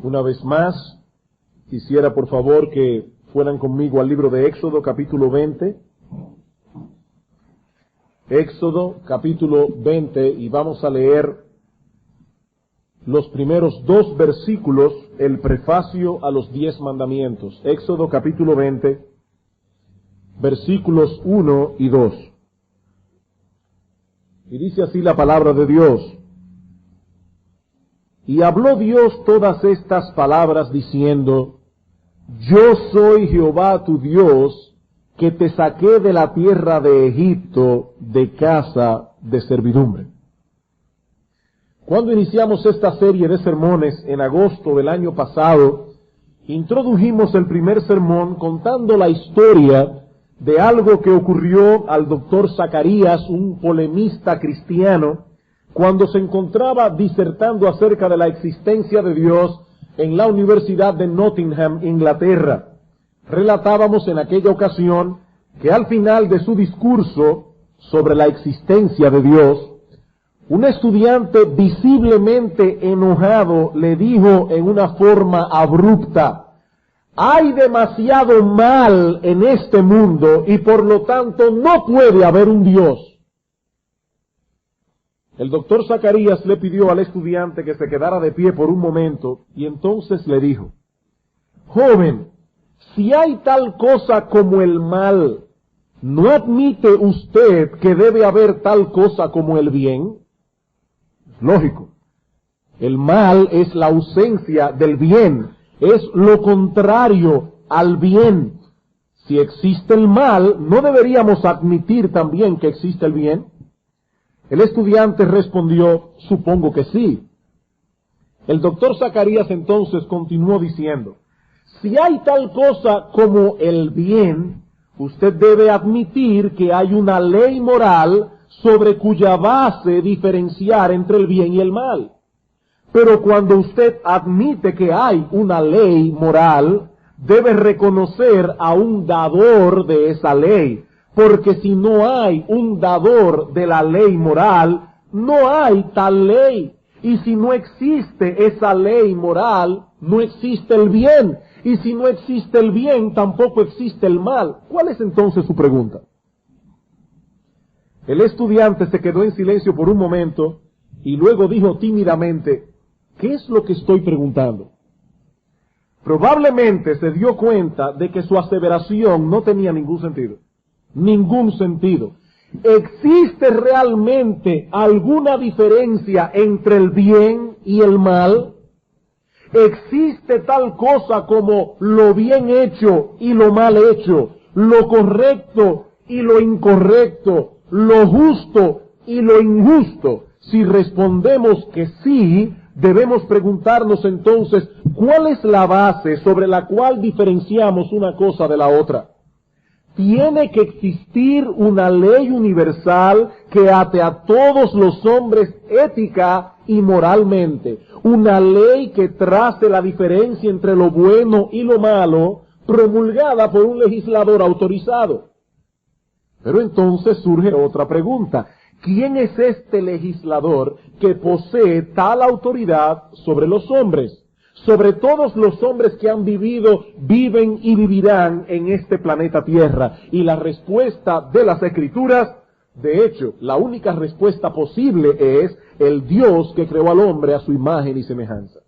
Una vez más, quisiera por favor que fueran conmigo al libro de Éxodo, capítulo 20. Éxodo, capítulo 20, y vamos a leer los primeros 2 versículos, el prefacio a los 10 mandamientos. Éxodo, capítulo 20, versículos 1 y 2. Y dice así la palabra de Dios. Y habló Dios todas estas palabras diciendo: Yo soy Jehová tu Dios, que te saqué de la tierra de Egipto, de casa de servidumbre. Cuando iniciamos esta serie de sermones en agosto del año pasado, introdujimos el primer sermón contando la historia de algo que ocurrió al doctor Zacarías, un polemista cristiano, cuando se encontraba disertando acerca de la existencia de Dios en la Universidad de Nottingham, Inglaterra. Relatábamos en aquella ocasión que al final de su discurso sobre la existencia de Dios, un estudiante visiblemente enojado le dijo en una forma abrupta: hay demasiado mal en este mundo y por lo tanto no puede haber un Dios. El doctor Zacarías le pidió al estudiante que se quedara de pie por un momento y entonces le dijo: joven, si hay tal cosa como el mal, ¿no admite usted que debe haber tal cosa como el bien? Lógico. El mal es la ausencia del bien, es lo contrario al bien. Si existe el mal, ¿no deberíamos admitir también que existe el bien? El estudiante respondió: supongo que sí. El doctor Zacarías entonces continuó diciendo: si hay tal cosa como el bien, usted debe admitir que hay una ley moral sobre cuya base diferenciar entre el bien y el mal. Pero cuando usted admite que hay una ley moral, debe reconocer a un dador de esa ley. Porque si no hay un dador de la ley moral, no hay tal ley. Y si no existe esa ley moral, no existe el bien. Y si no existe el bien, tampoco existe el mal. ¿Cuál es entonces su pregunta? El estudiante se quedó en silencio por un momento y luego dijo tímidamente: ¿qué es lo que estoy preguntando? Probablemente se dio cuenta de que su aseveración no tenía ningún sentido. Ningún sentido. ¿Existe realmente alguna diferencia entre el bien y el mal? ¿Existe tal cosa como lo bien hecho y lo mal hecho, lo correcto y lo incorrecto, lo justo y lo injusto? Si respondemos que sí, debemos preguntarnos entonces, ¿cuál es la base sobre la cual diferenciamos una cosa de la otra? Tiene que existir una ley universal que ate a todos los hombres ética y moralmente. Una ley que trace la diferencia entre lo bueno y lo malo, promulgada por un legislador autorizado. Pero entonces surge otra pregunta: ¿quién es este legislador que posee tal autoridad sobre los hombres? Sobre todos los hombres que han vivido, viven y vivirán en este planeta Tierra. Y la respuesta de las Escrituras, de hecho, la única respuesta posible es el Dios que creó al hombre a su imagen y semejanza.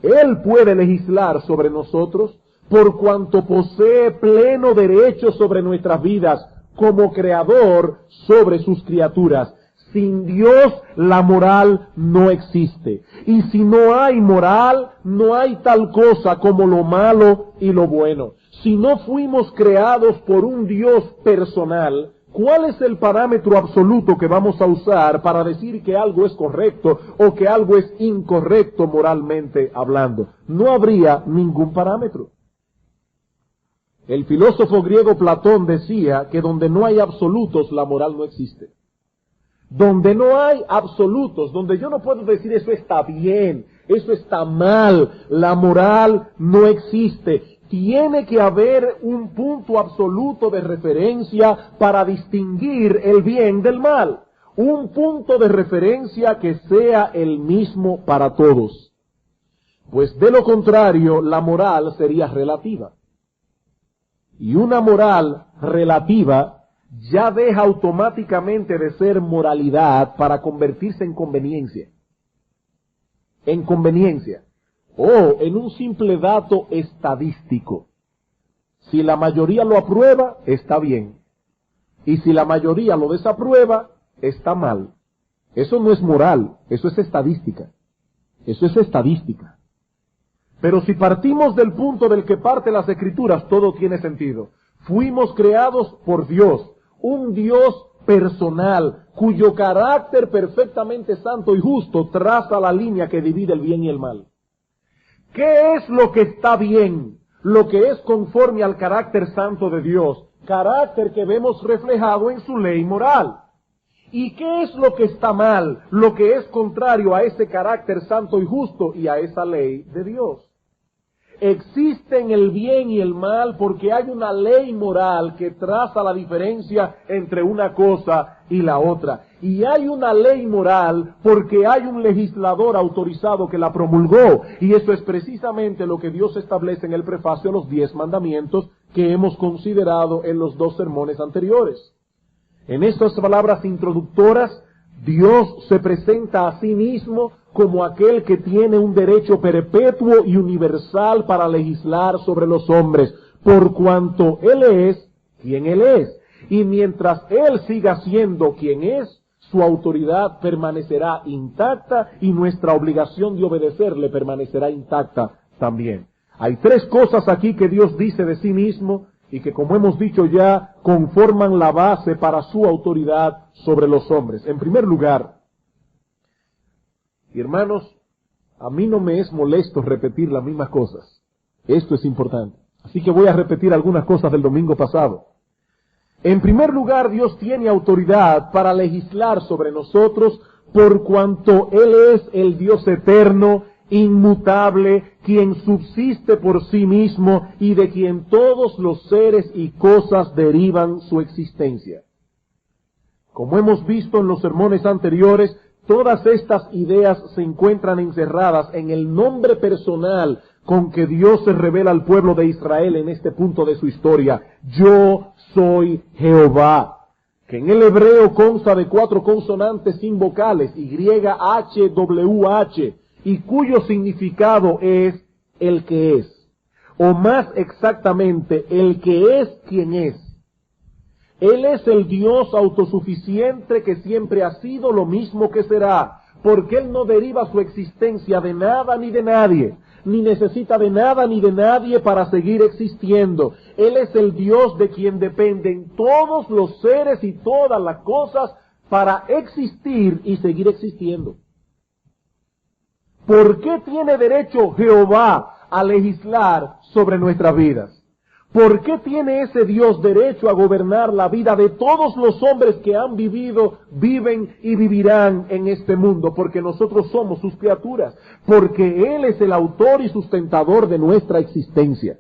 Él puede legislar sobre nosotros por cuanto posee pleno derecho sobre nuestras vidas como creador sobre sus criaturas. Sin Dios, la moral no existe. Y si no hay moral, no hay tal cosa como lo malo y lo bueno. Si no fuimos creados por un Dios personal, ¿cuál es el parámetro absoluto que vamos a usar para decir que algo es correcto o que algo es incorrecto moralmente hablando? No habría ningún parámetro. El filósofo griego Platón decía que donde no hay absolutos, la moral no existe. Donde no hay absolutos, donde yo no puedo decir eso está bien, eso está mal, la moral no existe. Tiene que haber un punto absoluto de referencia para distinguir el bien del mal. Un punto de referencia que sea el mismo para todos. Pues de lo contrario, la moral sería relativa. Y una moral relativa ya deja automáticamente de ser moralidad para convertirse en conveniencia. En conveniencia. O en un simple dato estadístico. Si la mayoría lo aprueba, está bien. Y si la mayoría lo desaprueba, está mal. Eso no es moral, eso es estadística. Eso es estadística. Pero si partimos del punto del que parte las Escrituras, todo tiene sentido. Fuimos creados por Dios, un Dios personal, cuyo carácter perfectamente santo y justo traza la línea que divide el bien y el mal. ¿Qué es lo que está bien? Lo que es conforme al carácter santo de Dios, carácter que vemos reflejado en su ley moral. ¿Y qué es lo que está mal? Lo que es contrario a ese carácter santo y justo y a esa ley de Dios. Existen el bien y el mal porque hay una ley moral que traza la diferencia entre una cosa y la otra. Y hay una ley moral porque hay un legislador autorizado que la promulgó. Y eso es precisamente lo que Dios establece en el prefacio a los 10 mandamientos que hemos considerado en los 2 sermones anteriores. En estas palabras introductoras, Dios se presenta a sí mismo como aquel que tiene un derecho perpetuo y universal para legislar sobre los hombres, por cuanto Él es quien Él es. Y mientras Él siga siendo quien es, su autoridad permanecerá intacta y nuestra obligación de obedecerle permanecerá intacta también. Hay 3 cosas aquí que Dios dice de sí mismo y que, como hemos dicho ya, conforman la base para su autoridad sobre los hombres. En primer lugar, y hermanos, a mí no me es molesto repetir las mismas cosas. Esto es importante. Así que voy a repetir algunas cosas del domingo pasado. En primer lugar, Dios tiene autoridad para legislar sobre nosotros por cuanto Él es el Dios eterno, inmutable, quien subsiste por sí mismo y de quien todos los seres y cosas derivan su existencia. Como hemos visto en los sermones anteriores, todas estas ideas se encuentran encerradas en el nombre personal con que Dios se revela al pueblo de Israel en este punto de su historia. Yo soy Jehová, que en el hebreo consta de 4 consonantes sin vocales, YHWH, y cuyo significado es el que es, o más exactamente, el que es quien es. Él es el Dios autosuficiente que siempre ha sido lo mismo que será, porque Él no deriva su existencia de nada ni de nadie, ni necesita de nada ni de nadie para seguir existiendo. Él es el Dios de quien dependen todos los seres y todas las cosas para existir y seguir existiendo. ¿Por qué tiene derecho Jehová a legislar sobre nuestras vidas? ¿Por qué tiene ese Dios derecho a gobernar la vida de todos los hombres que han vivido, viven y vivirán en este mundo? Porque nosotros somos sus criaturas. Porque Él es el autor y sustentador de nuestra existencia.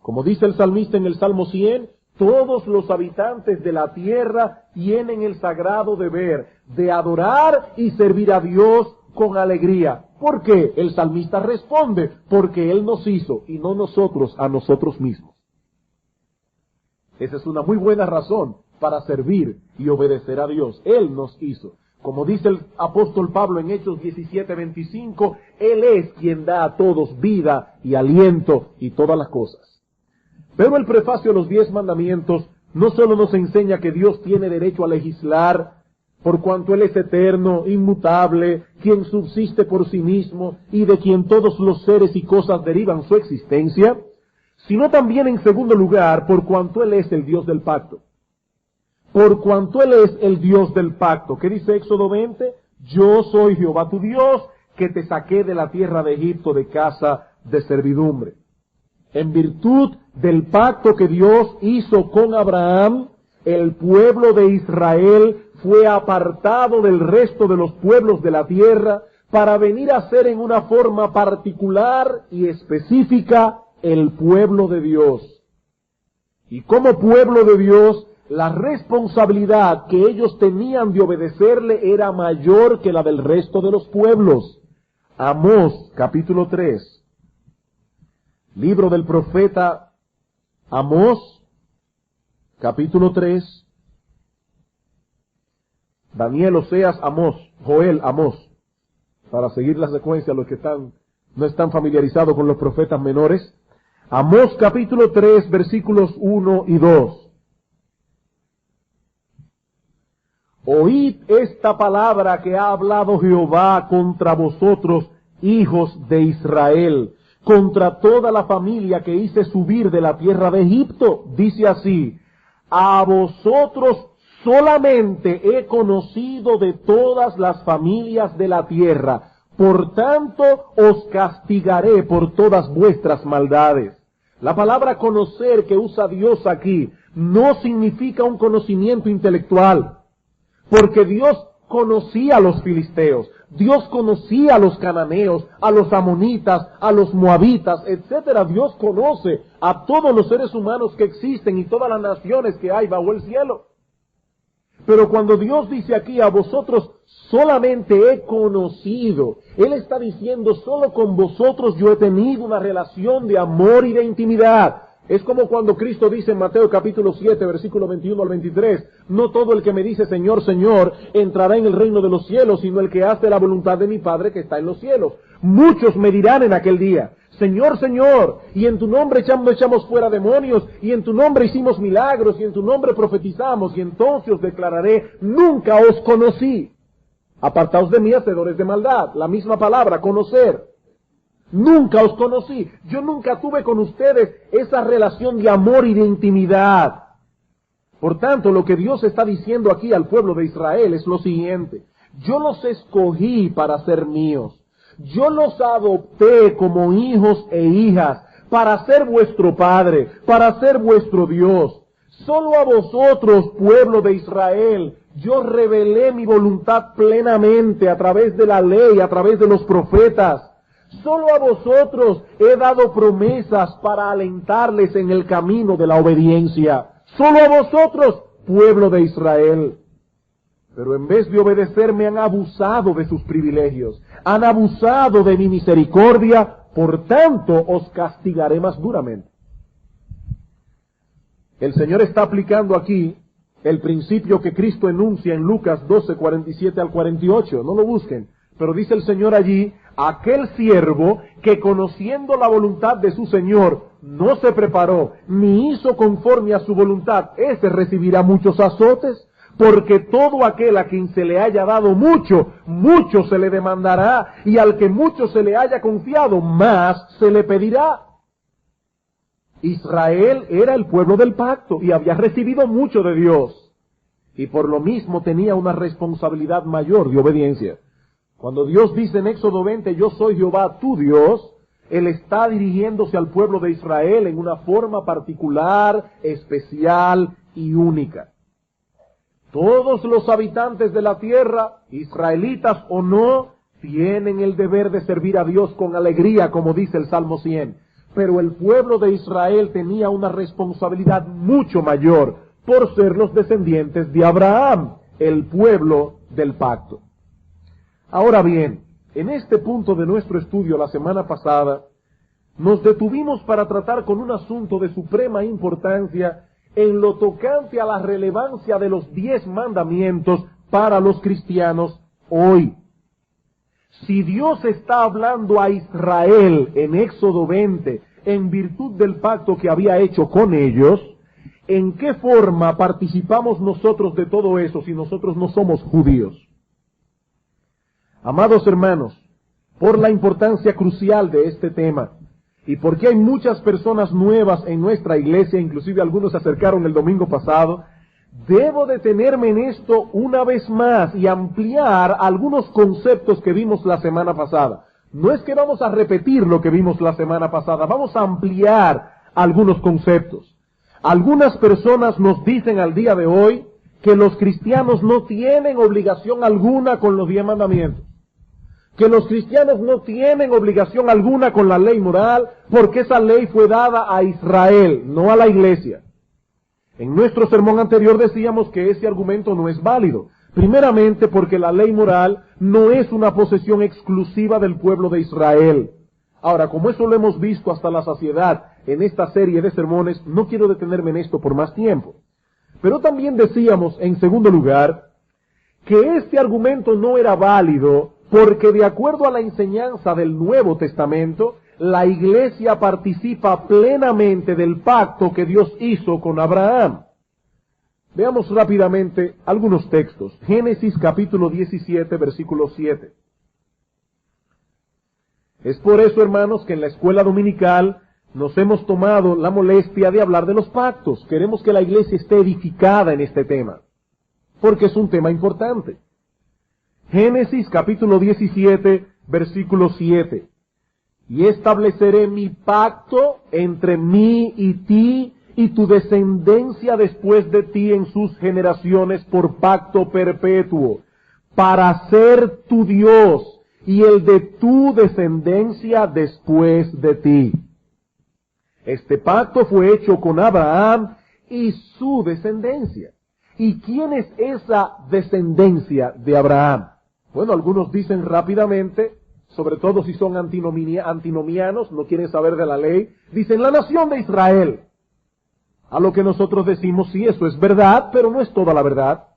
Como dice el salmista en el Salmo 100, todos los habitantes de la tierra tienen el sagrado deber de adorar y servir a Dios con alegría. ¿Por qué? El salmista responde, porque Él nos hizo y no nosotros a nosotros mismos. Esa es una muy buena razón para servir y obedecer a Dios. Él nos hizo. Como dice el apóstol Pablo en Hechos 17:25, Él es quien da a todos vida y aliento y todas las cosas. Pero el prefacio de los 10 mandamientos no solo nos enseña que Dios tiene derecho a legislar, por cuanto Él es eterno, inmutable, quien subsiste por sí mismo y de quien todos los seres y cosas derivan su existencia, sino también en segundo lugar, por cuanto Él es el Dios del pacto. Por cuanto Él es el Dios del pacto. ¿Qué dice Éxodo 20? Yo soy Jehová tu Dios, que te saqué de la tierra de Egipto de casa de servidumbre. En virtud del pacto que Dios hizo con Abraham, el pueblo de Israel fue apartado del resto de los pueblos de la tierra para venir a ser en una forma particular y específica el pueblo de Dios. Y como pueblo de Dios, la responsabilidad que ellos tenían de obedecerle era mayor que la del resto de los pueblos. Amós, capítulo 3. Libro del profeta Amós, capítulo 3. Daniel, Oseas, Amós, Joel, Amós. Para seguir la secuencia, los que no están familiarizados con los profetas menores. Amós, capítulo 3, versículos 1 y 2. Oíd esta palabra que ha hablado Jehová contra vosotros, hijos de Israel, contra toda la familia que hice subir de la tierra de Egipto. Dice así: a vosotros solamente he conocido de todas las familias de la tierra, por tanto os castigaré por todas vuestras maldades. La palabra conocer que usa Dios aquí no significa un conocimiento intelectual, porque Dios conocía a los filisteos, Dios conocía a los cananeos, a los amonitas, a los moabitas, etcétera. Dios conoce a todos los seres humanos que existen y todas las naciones que hay bajo el cielo. Pero cuando Dios dice aquí, a vosotros solamente he conocido, Él está diciendo, solo con vosotros yo he tenido una relación de amor y de intimidad. Es como cuando Cristo dice en Mateo capítulo 7, versículo 21 al 23, no todo el que me dice Señor, Señor, entrará en el reino de los cielos, sino el que hace la voluntad de mi Padre que está en los cielos. Muchos me dirán en aquel día, Señor, Señor, y en tu nombre echamos fuera demonios, y en tu nombre hicimos milagros, y en tu nombre profetizamos, y entonces os declararé, nunca os conocí. Apartaos de mí, hacedores de maldad. La misma palabra, conocer. Nunca os conocí. Yo nunca tuve con ustedes esa relación de amor y de intimidad. Por tanto, lo que Dios está diciendo aquí al pueblo de Israel es lo siguiente: yo los escogí para ser míos. Yo los adopté como hijos e hijas para ser vuestro Padre, para ser vuestro Dios. Solo a vosotros, pueblo de Israel, yo revelé mi voluntad plenamente a través de la ley, a través de los profetas. Solo a vosotros he dado promesas para alentarles en el camino de la obediencia. Solo a vosotros, pueblo de Israel. Pero en vez de obedecerme han abusado de sus privilegios, han abusado de mi misericordia, por tanto os castigaré más duramente. El Señor está aplicando aquí el principio que Cristo enuncia en Lucas 12, 47 al 48. No lo busquen, pero dice el Señor allí: aquel siervo que conociendo la voluntad de su Señor no se preparó ni hizo conforme a su voluntad, ese recibirá muchos azotes, porque todo aquel a quien se le haya dado mucho, mucho se le demandará, y al que mucho se le haya confiado, más se le pedirá. Israel era el pueblo del pacto y había recibido mucho de Dios, y por lo mismo tenía una responsabilidad mayor de obediencia. Cuando Dios dice en Éxodo 20, yo soy Jehová tu Dios, Él está dirigiéndose al pueblo de Israel en una forma particular, especial y única. Todos los habitantes de la tierra, israelitas o no, tienen el deber de servir a Dios con alegría, como dice el Salmo 100. Pero el pueblo de Israel tenía una responsabilidad mucho mayor por ser los descendientes de Abraham, el pueblo del pacto. Ahora bien, en este punto de nuestro estudio la semana pasada, nos detuvimos para tratar con un asunto de suprema importancia en lo tocante a la relevancia de los 10 mandamientos para los cristianos hoy. Si Dios está hablando a Israel en Éxodo 20 en virtud del pacto que había hecho con ellos, ¿en qué forma participamos nosotros de todo eso si nosotros no somos judíos? Amados hermanos, por la importancia crucial de este tema, y porque hay muchas personas nuevas en nuestra iglesia, inclusive algunos se acercaron el domingo pasado, debo detenerme en esto una vez más y ampliar algunos conceptos que vimos la semana pasada. No es que vamos a repetir lo que vimos la semana pasada, vamos a ampliar algunos conceptos. Algunas personas nos dicen al día de hoy que los cristianos no tienen obligación alguna con los 10 mandamientos, que los cristianos no tienen obligación alguna con la ley moral, porque esa ley fue dada a Israel, no a la iglesia. En nuestro sermón anterior decíamos que ese argumento no es válido, Primeramente porque la ley moral no es una posesión exclusiva del pueblo de Israel. Ahora, como eso lo hemos visto hasta la saciedad en esta serie de sermones, no quiero detenerme en esto por más tiempo. Pero también decíamos, en segundo lugar, que este argumento no era válido porque de acuerdo a la enseñanza del Nuevo Testamento, la Iglesia participa plenamente del pacto que Dios hizo con Abraham. Veamos rápidamente algunos textos. Génesis capítulo 17, versículo 7. Es por eso, hermanos, que en la escuela dominical nos hemos tomado la molestia de hablar de los pactos. Queremos que la iglesia esté edificada en este tema, porque es un tema importante. Génesis capítulo 17, versículo 7. Y estableceré mi pacto entre mí y ti y tu descendencia después de ti en sus generaciones por pacto perpetuo, para ser tu Dios y el de tu descendencia después de ti. Este pacto fue hecho con Abraham y su descendencia. ¿Y quién es esa descendencia de Abraham? Bueno, algunos dicen rápidamente, sobre todo si son antinomianos, no quieren saber de la ley, dicen la nación de Israel. A lo que nosotros decimos, sí, eso es verdad, pero no es toda la verdad.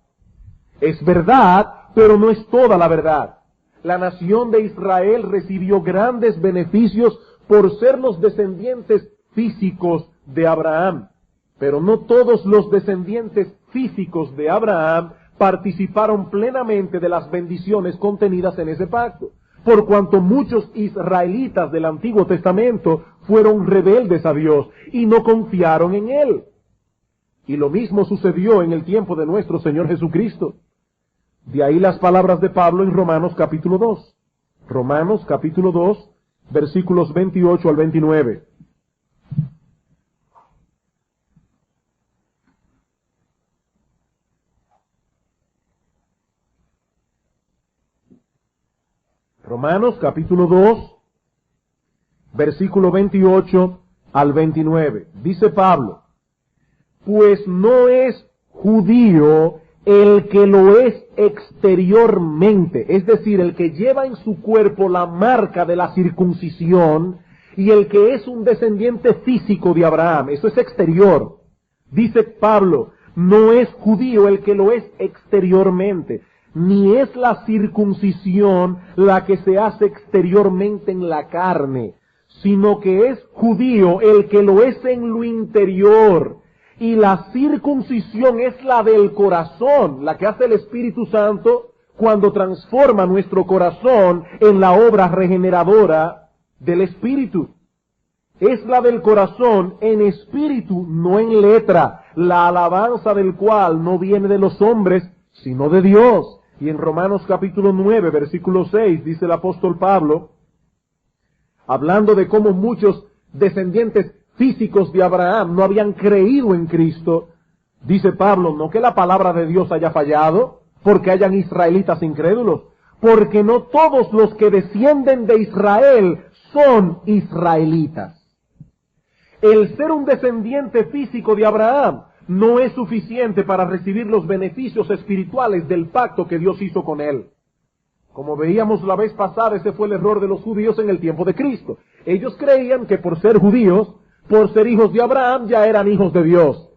Es verdad, pero no es toda la verdad. La nación de Israel recibió grandes beneficios por ser los descendientes físicos de Abraham. Pero no todos los descendientes físicos de Abraham participaron plenamente de las bendiciones contenidas en ese pacto, por cuanto muchos israelitas del Antiguo Testamento fueron rebeldes a Dios y no confiaron en Él. Y lo mismo sucedió en el tiempo de nuestro Señor Jesucristo. De ahí las palabras de Pablo en Romanos capítulo 2. Romanos capítulo 2, versículos 28 al 29. Romanos capítulo 2, versículo 28 al 29. Dice Pablo, pues no es judío el que lo es exteriormente, es decir, el que lleva en su cuerpo la marca de la circuncisión y el que es un descendiente físico de Abraham, eso es exterior. Dice Pablo, no es judío el que lo es exteriormente, ni es la circuncisión la que se hace exteriormente en la carne, sino que es judío el que lo es en lo interior. Y la circuncisión es la del corazón, la que hace el Espíritu Santo cuando transforma nuestro corazón en la obra regeneradora del Espíritu. Es la del corazón en espíritu, no en letra, la alabanza del cual no viene de los hombres, sino de Dios. Y en Romanos capítulo 9, versículo 6, dice el apóstol Pablo, hablando de cómo muchos descendientes físicos de Abraham no habían creído en Cristo, dice Pablo, no que la palabra de Dios haya fallado, porque hayan israelitas incrédulos, porque no todos los que descienden de Israel son israelitas. El ser un descendiente físico de Abraham no es suficiente para recibir los beneficios espirituales del pacto que Dios hizo con él. Como veíamos la vez pasada, ese fue el error de los judíos en el tiempo de Cristo. Ellos creían que por ser judíos, por ser hijos de Abraham, ya eran hijos de Dios.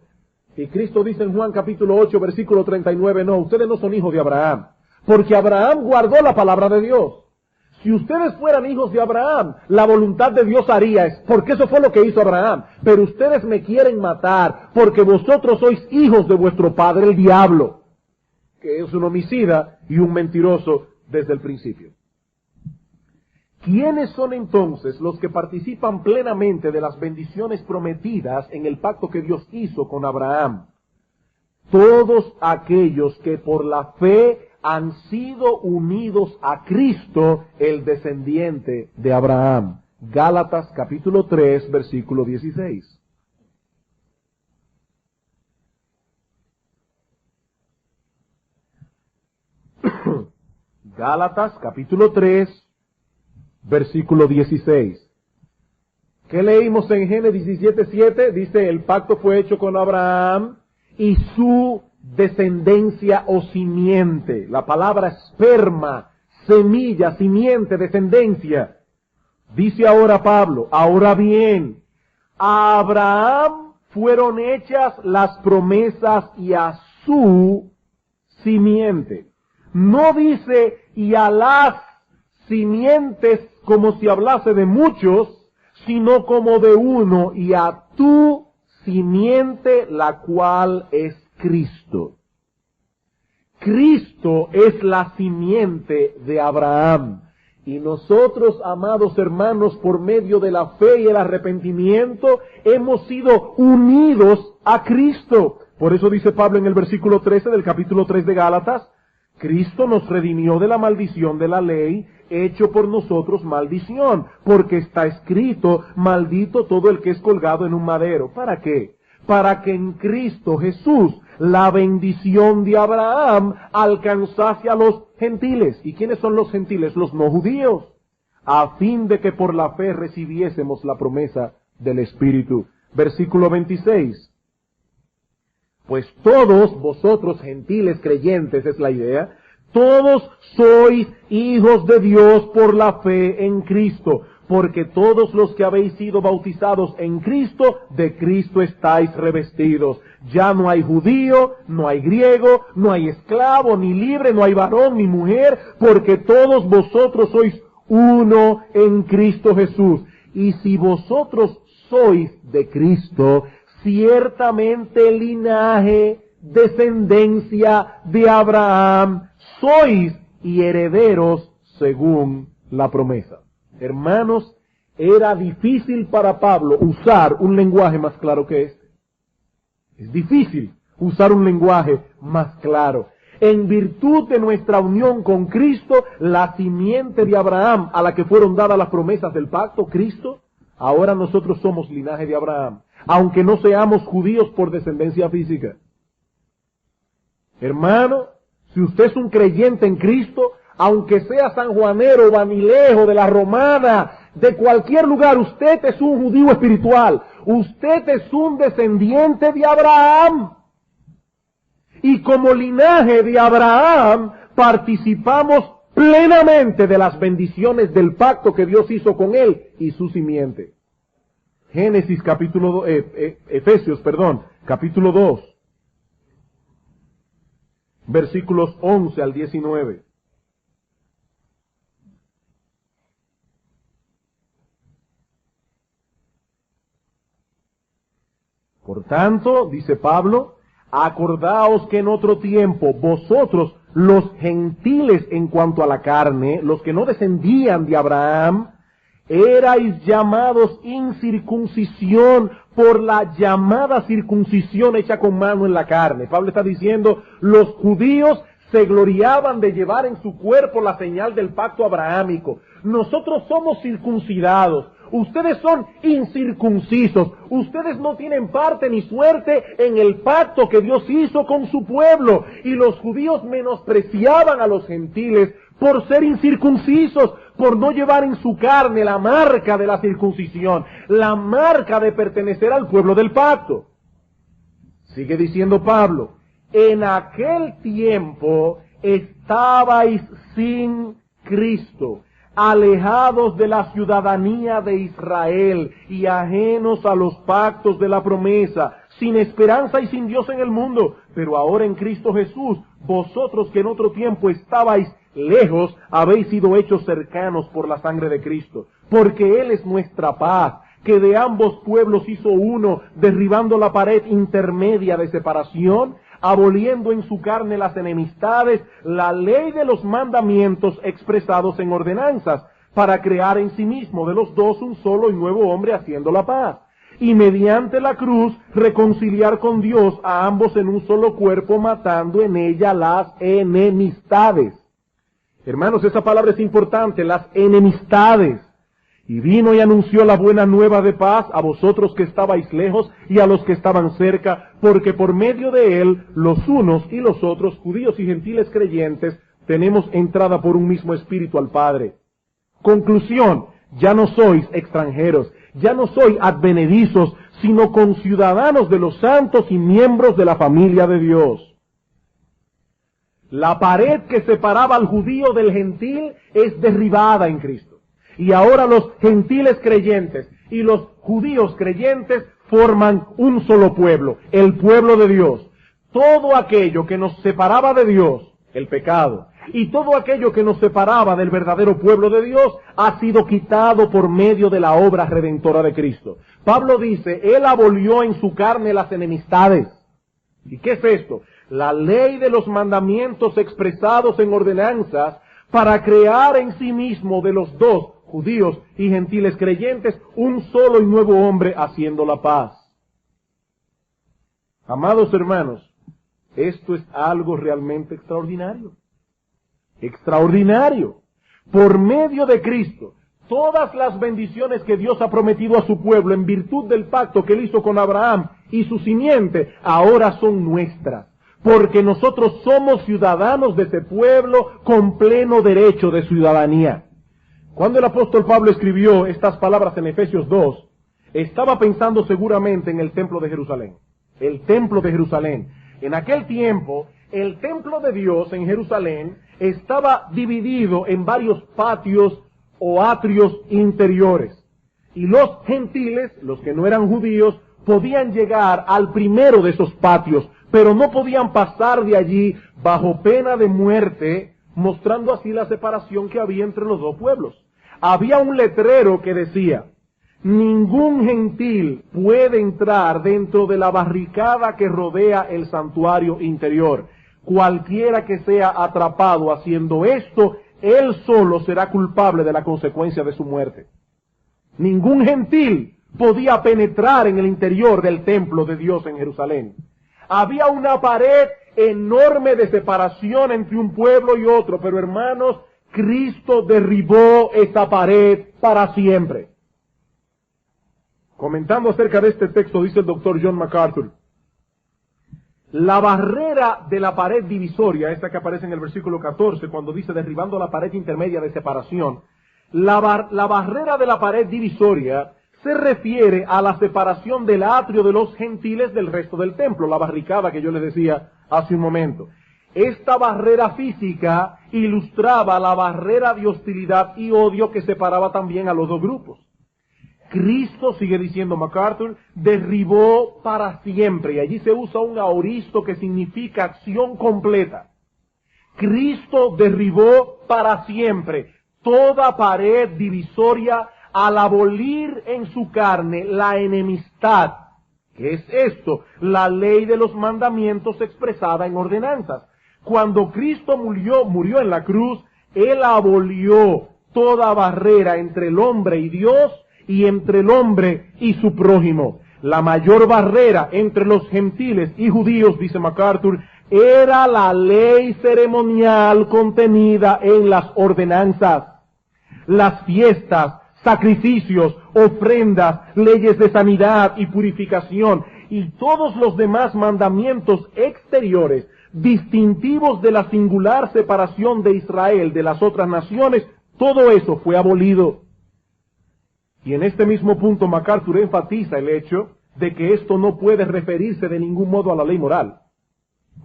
Y Cristo dice en Juan capítulo 8, versículo 39, no, ustedes no son hijos de Abraham, porque Abraham guardó la palabra de Dios. Si ustedes fueran hijos de Abraham, la voluntad de Dios haría, porque eso fue lo que hizo Abraham. Pero ustedes me quieren matar, porque vosotros sois hijos de vuestro padre el diablo, que es un homicida y un mentiroso desde el principio. ¿Quiénes son entonces los que participan plenamente de las bendiciones prometidas en el pacto que Dios hizo con Abraham? Todos aquellos que por la fe han sido unidos a Cristo, el descendiente de Abraham. Gálatas capítulo 3, versículo 16. Gálatas capítulo 3, versículo 16. ¿Qué leímos en Génesis 17:7? Dice, el pacto fue hecho con Abraham y su descendencia o simiente. La palabra esperma, semilla, simiente, descendencia. Dice ahora Pablo, ahora bien, a Abraham fueron hechas las promesas y a su simiente. No dice y a las simientes como si hablase de muchos, sino como de uno, y a tu simiente, la cual es Cristo. Cristo es la simiente de Abraham. Y nosotros, amados hermanos, por medio de la fe y el arrepentimiento, hemos sido unidos a Cristo. Por eso dice Pablo en el versículo 13 del capítulo 3 de Gálatas, Cristo nos redimió de la maldición de la ley, hecho por nosotros maldición, porque está escrito, maldito todo el que es colgado en un madero. ¿Para qué? Para que en Cristo Jesús la bendición de Abraham alcanzase a los gentiles. ¿Y quiénes son los gentiles? Los no judíos. A fin de que por la fe recibiésemos la promesa del Espíritu. Versículo 26. Pues todos vosotros, gentiles creyentes, es la idea, todos sois hijos de Dios por la fe en Cristo, porque todos los que habéis sido bautizados en Cristo, de Cristo estáis revestidos. Ya no hay judío, no hay griego, no hay esclavo, ni libre, no hay varón, ni mujer, porque todos vosotros sois uno en Cristo Jesús. Y si vosotros sois de Cristo, ciertamente linaje, descendencia de Abraham, sois y herederos según la promesa. Hermanos, era difícil para Pablo usar un lenguaje más claro que este. Es difícil usar un lenguaje más claro. En virtud de nuestra unión con Cristo, la simiente de Abraham a la que fueron dadas las promesas del pacto, Cristo, ahora nosotros somos linaje de Abraham, aunque no seamos judíos por descendencia física. Hermano, si usted es un creyente en Cristo, aunque sea sanjuanero, vanilejo, de la Romana, de cualquier lugar, usted es un judío espiritual. Usted es un descendiente de Abraham. Y como linaje de Abraham, participamos plenamente de las bendiciones del pacto que Dios hizo con él y su simiente. Efesios, capítulo 2, versículos 11 al 19. Por tanto, dice Pablo, acordaos que en otro tiempo vosotros, los gentiles en cuanto a la carne, los que no descendían de Abraham, erais llamados incircuncisión por la llamada circuncisión hecha con mano en la carne. Pablo está diciendo, los judíos se gloriaban de llevar en su cuerpo la señal del pacto abrahámico. Nosotros somos circuncidados. Ustedes son incircuncisos. Ustedes no tienen parte ni suerte en el pacto que Dios hizo con su pueblo. Y los judíos menospreciaban a los gentiles por ser incircuncisos, por no llevar en su carne la marca de la circuncisión, la marca de pertenecer al pueblo del pacto. Sigue diciendo Pablo, en aquel tiempo estabais sin Cristo, alejados de la ciudadanía de Israel y ajenos a los pactos de la promesa, sin esperanza y sin Dios en el mundo. Pero ahora en Cristo Jesús, vosotros que en otro tiempo estabais lejos, habéis sido hechos cercanos por la sangre de Cristo, porque Él es nuestra paz, que de ambos pueblos hizo uno, derribando la pared intermedia de separación, aboliendo en su carne las enemistades, la ley de los mandamientos expresados en ordenanzas, para crear en sí mismo de los dos un solo y nuevo hombre haciendo la paz, y mediante la cruz reconciliar con Dios a ambos en un solo cuerpo, matando en ella las enemistades. Hermanos, esa palabra es importante, las enemistades. Y vino y anunció la buena nueva de paz a vosotros que estabais lejos y a los que estaban cerca, porque por medio de él, los unos y los otros, judíos y gentiles creyentes, tenemos entrada por un mismo espíritu al Padre. Conclusión, ya no sois extranjeros, ya no sois advenedizos, sino conciudadanos de los santos y miembros de la familia de Dios. La pared que separaba al judío del gentil es derribada en Cristo. Y ahora los gentiles creyentes y los judíos creyentes forman un solo pueblo, el pueblo de Dios. Todo aquello que nos separaba de Dios, el pecado, y todo aquello que nos separaba del verdadero pueblo de Dios ha sido quitado por medio de la obra redentora de Cristo. Pablo dice, Él abolió en su carne las enemistades. ¿Y qué es esto? La ley de los mandamientos expresados en ordenanzas para crear en sí mismo de los dos, judíos y gentiles creyentes, un solo y nuevo hombre haciendo la paz. Amados hermanos, esto es algo realmente extraordinario. Extraordinario. Por medio de Cristo, todas las bendiciones que Dios ha prometido a su pueblo en virtud del pacto que Él hizo con Abraham y su simiente, ahora son nuestras. Porque nosotros somos ciudadanos de ese pueblo con pleno derecho de ciudadanía. Cuando el apóstol Pablo escribió estas palabras en Efesios 2, estaba pensando seguramente en el templo de Jerusalén. El templo de Jerusalén. En aquel tiempo, el templo de Dios en Jerusalén estaba dividido en varios patios o atrios interiores. Y los gentiles, los que no eran judíos, podían llegar al primero de esos patios, pero no podían pasar de allí bajo pena de muerte, mostrando así la separación que había entre los dos pueblos. Había un letrero que decía, ningún gentil puede entrar dentro de la barricada que rodea el santuario interior. Cualquiera que sea atrapado haciendo esto, él solo será culpable de la consecuencia de su muerte. Ningún gentil podía penetrar en el interior del templo de Dios en Jerusalén. Había una pared enorme de separación entre un pueblo y otro, pero hermanos, Cristo derribó esa pared para siempre. Comentando acerca de este texto, dice el doctor John MacArthur, la barrera de la pared divisoria, esta que aparece en el versículo 14, cuando dice derribando la pared intermedia de separación, la barrera de la pared divisoria se refiere a la separación del atrio de los gentiles del resto del templo, la barricada que yo les decía hace un momento. Esta barrera física ilustraba la barrera de hostilidad y odio que separaba también a los dos grupos. Cristo, sigue diciendo MacArthur, derribó para siempre, y allí se usa un aoristo que significa acción completa. Cristo derribó para siempre toda pared divisoria al abolir en su carne la enemistad. ¿Qué es esto? La ley de los mandamientos expresada en ordenanzas. Cuando Cristo murió en la cruz, Él abolió toda barrera entre el hombre y Dios y entre el hombre y su prójimo. La mayor barrera entre los gentiles y judíos, dice MacArthur, era la ley ceremonial contenida en las ordenanzas. Las fiestas, sacrificios, ofrendas, leyes de sanidad y purificación y todos los demás mandamientos exteriores, distintivos de la singular separación de Israel de las otras naciones, todo eso fue abolido. Y en este mismo punto MacArthur enfatiza el hecho de que esto no puede referirse de ningún modo a la ley moral,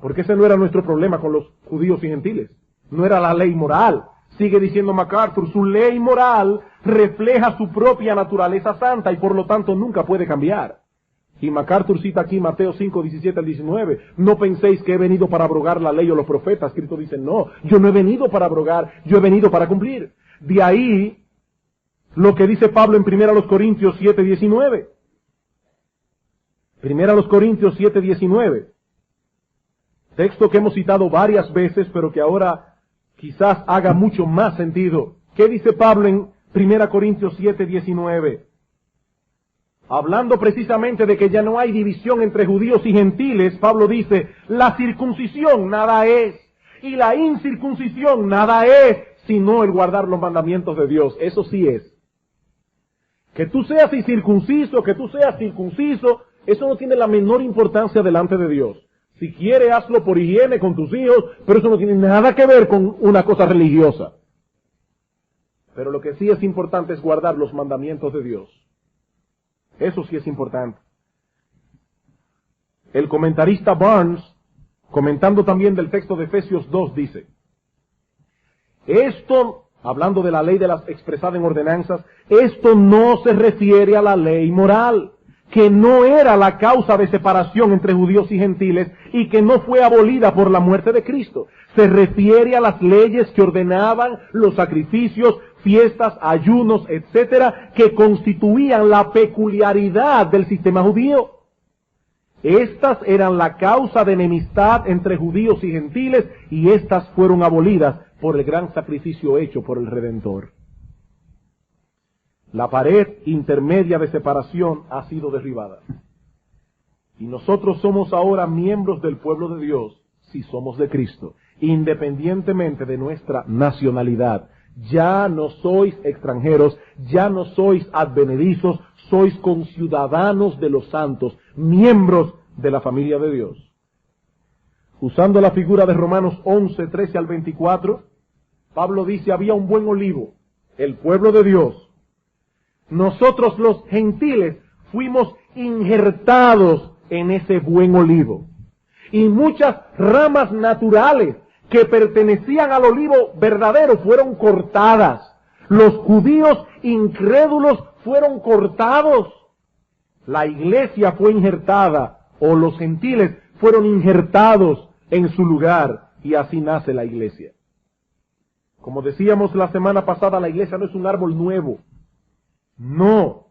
porque ese no era nuestro problema con los judíos y gentiles, no era la ley moral. Sigue diciendo MacArthur, su ley moral refleja su propia naturaleza santa y por lo tanto nunca puede cambiar. Y MacArthur cita aquí Mateo 5, 17 al 19. No penséis que he venido para abrogar la ley o los profetas. Cristo dice, no, yo no he venido para abrogar, yo he venido para cumplir. De ahí lo que dice Pablo en 1 Corintios 7, 19. 1 Corintios 7, 19. Texto que hemos citado varias veces, pero que ahora quizás haga mucho más sentido. ¿Qué dice Pablo en 1 Corintios 7, 19? Hablando precisamente de que ya no hay división entre judíos y gentiles, Pablo dice, la circuncisión nada es, y la incircuncisión nada es, sino el guardar los mandamientos de Dios. Eso sí es. Que tú seas incircunciso, que tú seas circunciso, eso no tiene la menor importancia delante de Dios. Si quieres, hazlo por higiene con tus hijos, pero eso no tiene nada que ver con una cosa religiosa. Pero lo que sí es importante es guardar los mandamientos de Dios. Eso sí es importante. El comentarista Barnes, comentando también del texto de Efesios 2, dice: esto, hablando de la ley expresada en ordenanzas, esto no se refiere a la ley moral, que no era la causa de separación entre judíos y gentiles y que no fue abolida por la muerte de Cristo. Se refiere a las leyes que ordenaban los sacrificios, fiestas, ayunos, etcétera, que constituían la peculiaridad del sistema judío. Estas eran la causa de enemistad entre judíos y gentiles, y estas fueron abolidas por el gran sacrificio hecho por el Redentor. La pared intermedia de separación ha sido derribada. Y nosotros somos ahora miembros del pueblo de Dios, si somos de Cristo, independientemente de nuestra nacionalidad. Ya no sois extranjeros, ya no sois advenedizos, sois conciudadanos de los santos, miembros de la familia de Dios. Usando la figura de Romanos 11, 13 al 24, Pablo dice: había un buen olivo, el pueblo de Dios. Nosotros los gentiles fuimos injertados en ese buen olivo. Y muchas ramas naturales que pertenecían al olivo verdadero fueron cortadas. Los judíos incrédulos fueron cortados. La iglesia fue injertada, o los gentiles fueron injertados en su lugar, y así nace la iglesia. Como decíamos la semana pasada, la iglesia no es un árbol nuevo. No.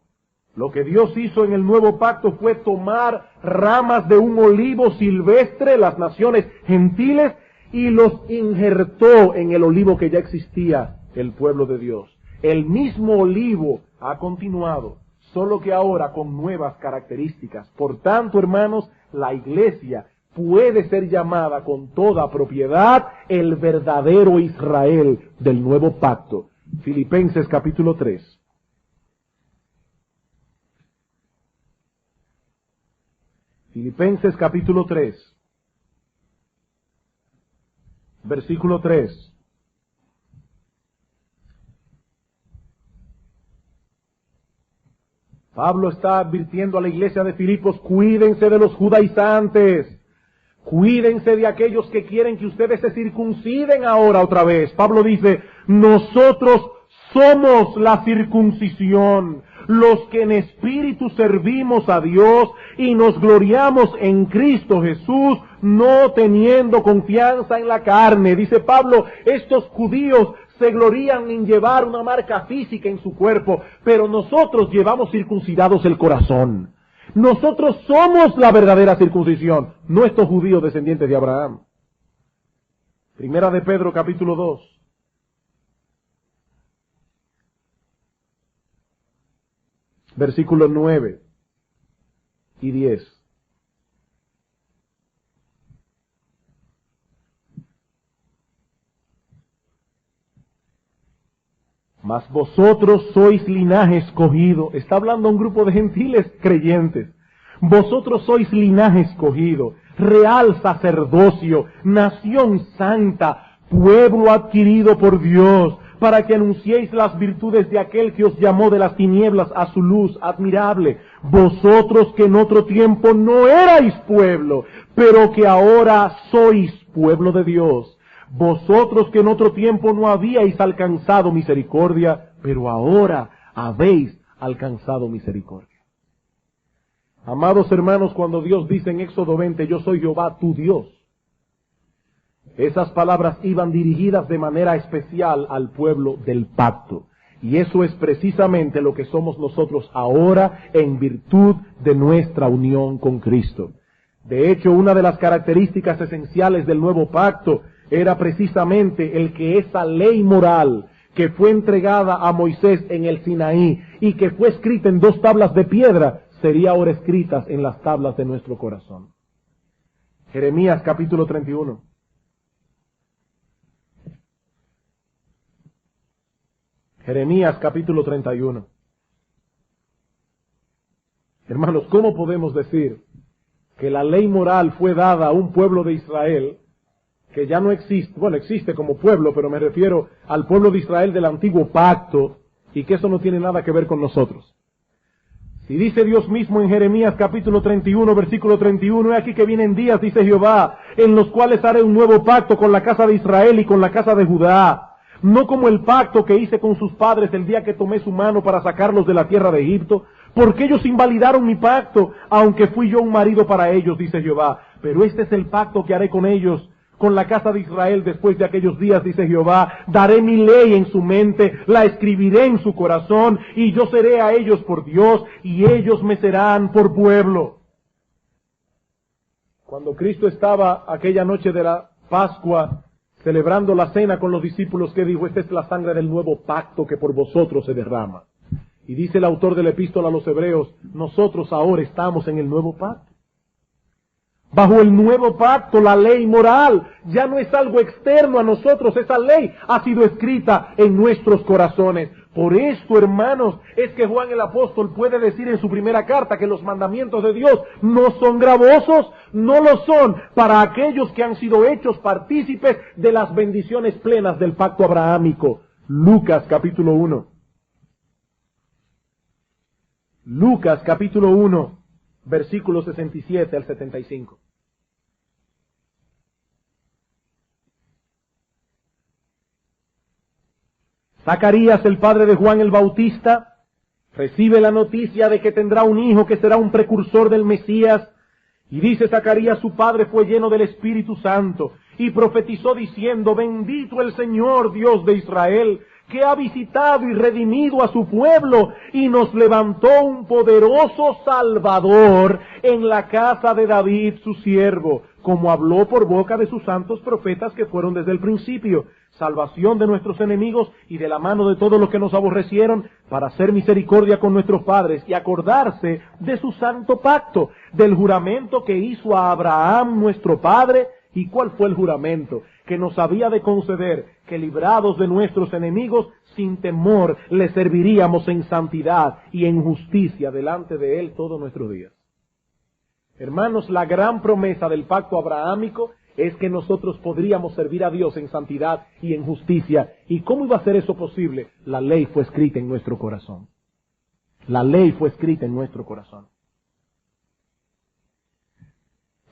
Lo que Dios hizo en el nuevo pacto fue tomar ramas de un olivo silvestre, las naciones gentiles, y los injertó en el olivo que ya existía, el pueblo de Dios. El mismo olivo ha continuado, solo que ahora con nuevas características. Por tanto, hermanos, la iglesia puede ser llamada con toda propiedad el verdadero Israel del nuevo pacto. Filipenses capítulo 3. Filipenses capítulo 3, versículo 3. Pablo está advirtiendo a la iglesia de Filipos: cuídense de los judaizantes, cuídense de aquellos que quieren que ustedes se circunciden ahora otra vez. Pablo dice: nosotros somos la circuncisión, los que en espíritu servimos a Dios y nos gloriamos en Cristo Jesús, no teniendo confianza en la carne. Dice Pablo, estos judíos se glorían en llevar una marca física en su cuerpo, pero nosotros llevamos circuncidados el corazón. Nosotros somos la verdadera circuncisión, no estos judíos descendientes de Abraham. Primera de Pedro capítulo 2. Versículos 9 y 10. Mas vosotros sois linaje escogido. Está hablando a un grupo de gentiles creyentes. Vosotros sois linaje escogido, real sacerdocio, nación santa, pueblo adquirido por Dios, para que anunciéis las virtudes de aquel que os llamó de las tinieblas a su luz admirable. Vosotros que en otro tiempo no erais pueblo, pero que ahora sois pueblo de Dios. Vosotros que en otro tiempo no habíais alcanzado misericordia, pero ahora habéis alcanzado misericordia. Amados hermanos, cuando Dios dice en Éxodo 20, yo soy Jehová tu Dios, esas palabras iban dirigidas de manera especial al pueblo del pacto. Y eso es precisamente lo que somos nosotros ahora en virtud de nuestra unión con Cristo. De hecho, una de las características esenciales del nuevo pacto era precisamente el que esa ley moral que fue entregada a Moisés en el Sinaí y que fue escrita en 2 tablas de piedra, sería ahora escrita en las tablas de nuestro corazón. Jeremías capítulo 31. Jeremías capítulo 31. Hermanos, ¿cómo podemos decir que la ley moral fue dada a un pueblo de Israel que ya no existe? Bueno, existe como pueblo, pero me refiero al pueblo de Israel del antiguo pacto, y que eso no tiene nada que ver con nosotros. Y dice Dios mismo en Jeremías capítulo 31, versículo 31, he aquí que vienen días, dice Jehová, en los cuales haré un nuevo pacto con la casa de Israel y con la casa de Judá, no como el pacto que hice con sus padres el día que tomé su mano para sacarlos de la tierra de Egipto, porque ellos invalidaron mi pacto, aunque fui yo un marido para ellos, dice Jehová. Pero este es el pacto que haré con ellos, con la casa de Israel después de aquellos días, dice Jehová. Daré mi ley en su mente, la escribiré en su corazón, y yo seré a ellos por Dios, y ellos me serán por pueblo. Cuando Cristo estaba aquella noche de la Pascua, celebrando la cena con los discípulos, que dijo, esta es la sangre del nuevo pacto que por vosotros se derrama. Y dice el autor de la epístola a los Hebreos, nosotros ahora estamos en el nuevo pacto. Bajo el nuevo pacto, la ley moral ya no es algo externo a nosotros, esa ley ha sido escrita en nuestros corazones. Por esto, hermanos, es que Juan el apóstol puede decir en su primera carta que los mandamientos de Dios no son gravosos, no lo son para aquellos que han sido hechos partícipes de las bendiciones plenas del pacto abrahámico. Lucas capítulo 1. Lucas capítulo 1. Versículos 67 al 75. Zacarías, el padre de Juan el Bautista, recibe la noticia de que tendrá un hijo que será un precursor del Mesías. Y dice Zacarías, su padre fue lleno del Espíritu Santo y profetizó diciendo, bendito el Señor Dios de Israel, que ha visitado y redimido a su pueblo y nos levantó un poderoso Salvador en la casa de David su siervo, como habló por boca de sus santos profetas que fueron desde el principio, salvación de nuestros enemigos y de la mano de todos los que nos aborrecieron, para hacer misericordia con nuestros padres y acordarse de su santo pacto, del juramento que hizo a Abraham nuestro padre. ¿Y cuál fue el juramento? Que nos había de conceder que, librados de nuestros enemigos, sin temor le serviríamos en santidad y en justicia delante de Él todos nuestros días. Hermanos, la gran promesa del pacto abrahámico es que nosotros podríamos servir a Dios en santidad y en justicia. ¿Y cómo iba a ser eso posible? La ley fue escrita en nuestro corazón. La ley fue escrita en nuestro corazón.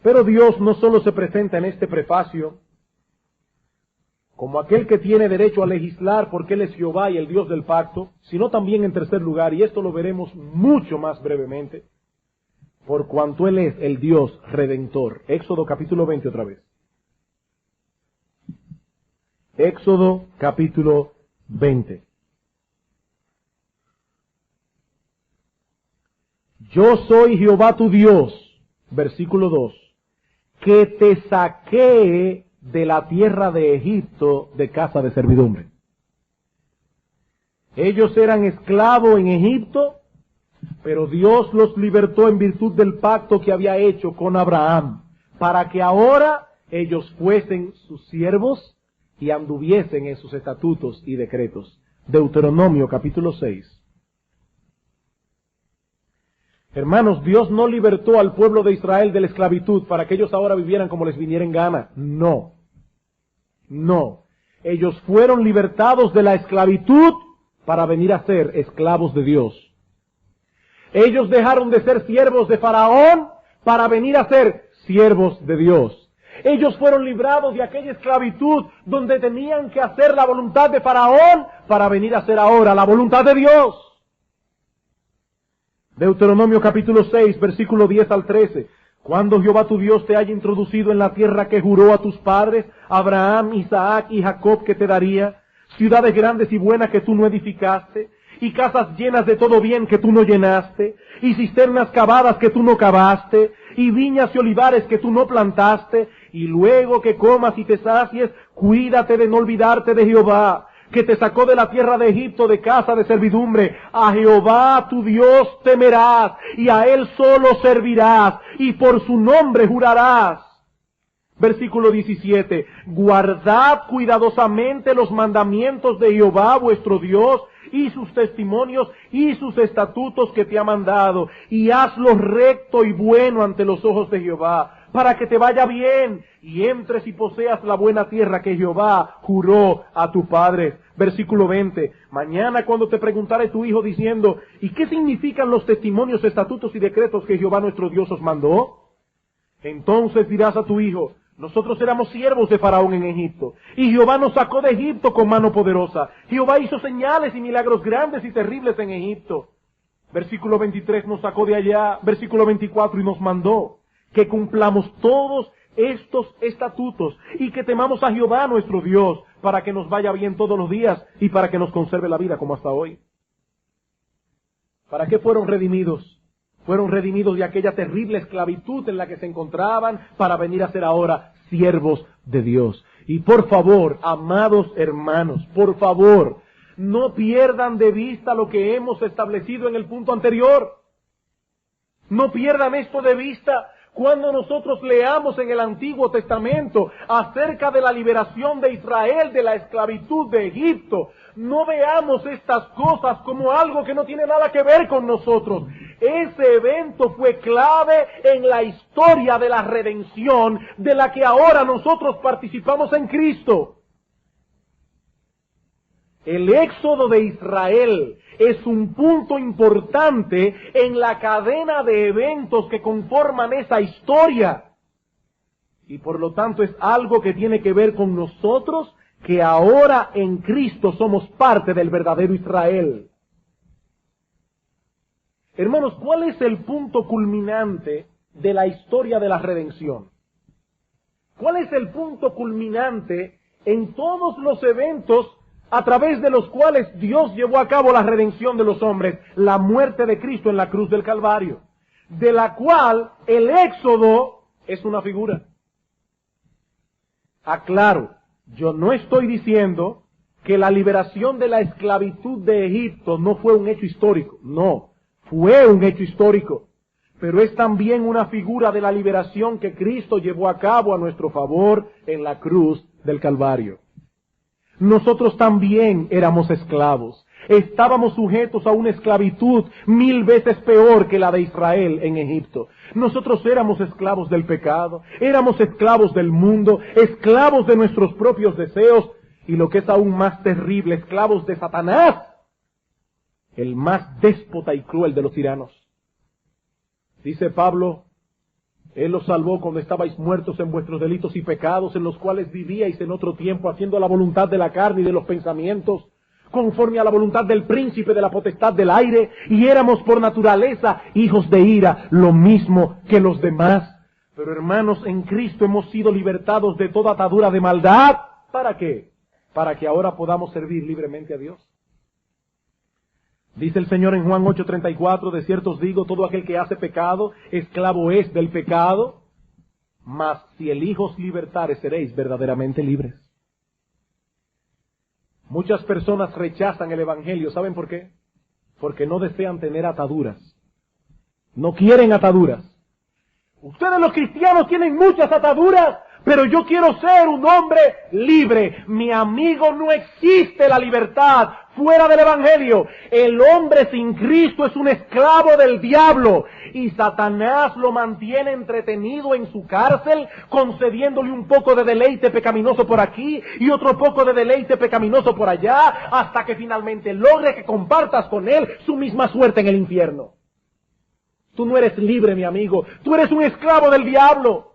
Pero Dios no solo se presenta en este prefacio como aquel que tiene derecho a legislar porque Él es Jehová y el Dios del pacto, sino también en tercer lugar, y esto lo veremos mucho más brevemente, por cuanto Él es el Dios redentor. Éxodo capítulo 20 otra vez. Éxodo capítulo 20. Yo soy Jehová tu Dios, versículo 2, que te saqué de la tierra de Egipto de casa de servidumbre. Ellos eran esclavos en Egipto, pero Dios los libertó en virtud del pacto que había hecho con Abraham, para que ahora ellos fuesen sus siervos y anduviesen en sus estatutos y decretos. Deuteronomio capítulo 6. Hermanos, Dios no libertó al pueblo de Israel de la esclavitud para que ellos ahora vivieran como les viniera en gana. No. No. Ellos fueron libertados de la esclavitud para venir a ser esclavos de Dios. Ellos dejaron de ser siervos de Faraón para venir a ser siervos de Dios. Ellos fueron librados de aquella esclavitud donde tenían que hacer la voluntad de Faraón para venir a hacer ahora la voluntad de Dios. Deuteronomio capítulo 6, versículo 10 al 13. Cuando Jehová tu Dios te haya introducido en la tierra que juró a tus padres, Abraham, Isaac y Jacob, que te daría, ciudades grandes y buenas que tú no edificaste, y casas llenas de todo bien que tú no llenaste, y cisternas cavadas que tú no cavaste, y viñas y olivares que tú no plantaste, y luego que comas y te sacies, cuídate de no olvidarte de Jehová, que te sacó de la tierra de Egipto de casa de servidumbre. A Jehová tu Dios temerás, y a Él solo servirás, y por su nombre jurarás. Versículo 17. Guardad cuidadosamente los mandamientos de Jehová vuestro Dios, y sus testimonios y sus estatutos que te ha mandado, y hazlo recto y bueno ante los ojos de Jehová, para que te vaya bien y entres y poseas la buena tierra que Jehová juró a tus padres. Versículo 20. Mañana cuando te preguntare tu hijo diciendo, ¿y qué significan los testimonios, estatutos y decretos que Jehová nuestro Dios os mandó? Entonces dirás a tu hijo, nosotros éramos siervos de Faraón en Egipto, y Jehová nos sacó de Egipto con mano poderosa. Jehová hizo señales y milagros grandes y terribles en Egipto. Versículo 23, nos sacó de allá. Versículo 24, y nos mandó que cumplamos todos estos estatutos y que temamos a Jehová nuestro Dios, para que nos vaya bien todos los días y para que nos conserve la vida como hasta hoy. ¿Para qué fueron redimidos? Fueron redimidos de aquella terrible esclavitud en la que se encontraban para venir a ser ahora siervos de Dios. Y por favor, amados hermanos, por favor, no pierdan de vista lo que hemos establecido en el punto anterior. No pierdan esto de vista. Cuando nosotros leamos en el Antiguo Testamento acerca de la liberación de Israel de la esclavitud de Egipto, no veamos estas cosas como algo que no tiene nada que ver con nosotros. Ese evento fue clave en la historia de la redención de la que ahora nosotros participamos en Cristo. El éxodo de Israel es un punto importante en la cadena de eventos que conforman esa historia. Y por lo tanto es algo que tiene que ver con nosotros, que ahora en Cristo somos parte del verdadero Israel. Hermanos, ¿cuál es el punto culminante de la historia de la redención? ¿Cuál es el punto culminante en todos los eventos a través de los cuales Dios llevó a cabo la redención de los hombres? La muerte de Cristo en la cruz del Calvario, de la cual el éxodo es una figura. Aclaro, yo no estoy diciendo que la liberación de la esclavitud de Egipto no fue un hecho histórico, no, fue un hecho histórico, pero es también una figura de la liberación que Cristo llevó a cabo a nuestro favor en la cruz del Calvario. Nosotros también éramos esclavos. Estábamos sujetos a una esclavitud 1000 veces peor que la de Israel en Egipto. Nosotros éramos esclavos del pecado, éramos esclavos del mundo, esclavos de nuestros propios deseos y lo que es aún más terrible, esclavos de Satanás, el más déspota y cruel de los tiranos. Dice Pablo, Él los salvó cuando estabais muertos en vuestros delitos y pecados, en los cuales vivíais en otro tiempo, haciendo la voluntad de la carne y de los pensamientos, conforme a la voluntad del príncipe de la potestad del aire, y éramos por naturaleza hijos de ira, lo mismo que los demás. Pero hermanos, en Cristo hemos sido libertados de toda atadura de maldad. ¿Para qué? Para que ahora podamos servir libremente a Dios. Dice el Señor en Juan 8:34, de cierto os digo, todo aquel que hace pecado, esclavo es del pecado, mas si el Hijo os libertare, seréis verdaderamente libres. Muchas personas rechazan el Evangelio, ¿saben por qué? Porque no desean tener ataduras. No quieren ataduras. Ustedes los cristianos tienen muchas ataduras, pero yo quiero ser un hombre libre. Mi amigo, no existe la libertad fuera del Evangelio. El hombre sin Cristo es un esclavo del diablo y Satanás lo mantiene entretenido en su cárcel, concediéndole un poco de deleite pecaminoso por aquí y otro poco de deleite pecaminoso por allá, hasta que finalmente logre que compartas con él su misma suerte en el infierno. Tú no eres libre, mi amigo, tú eres un esclavo del diablo.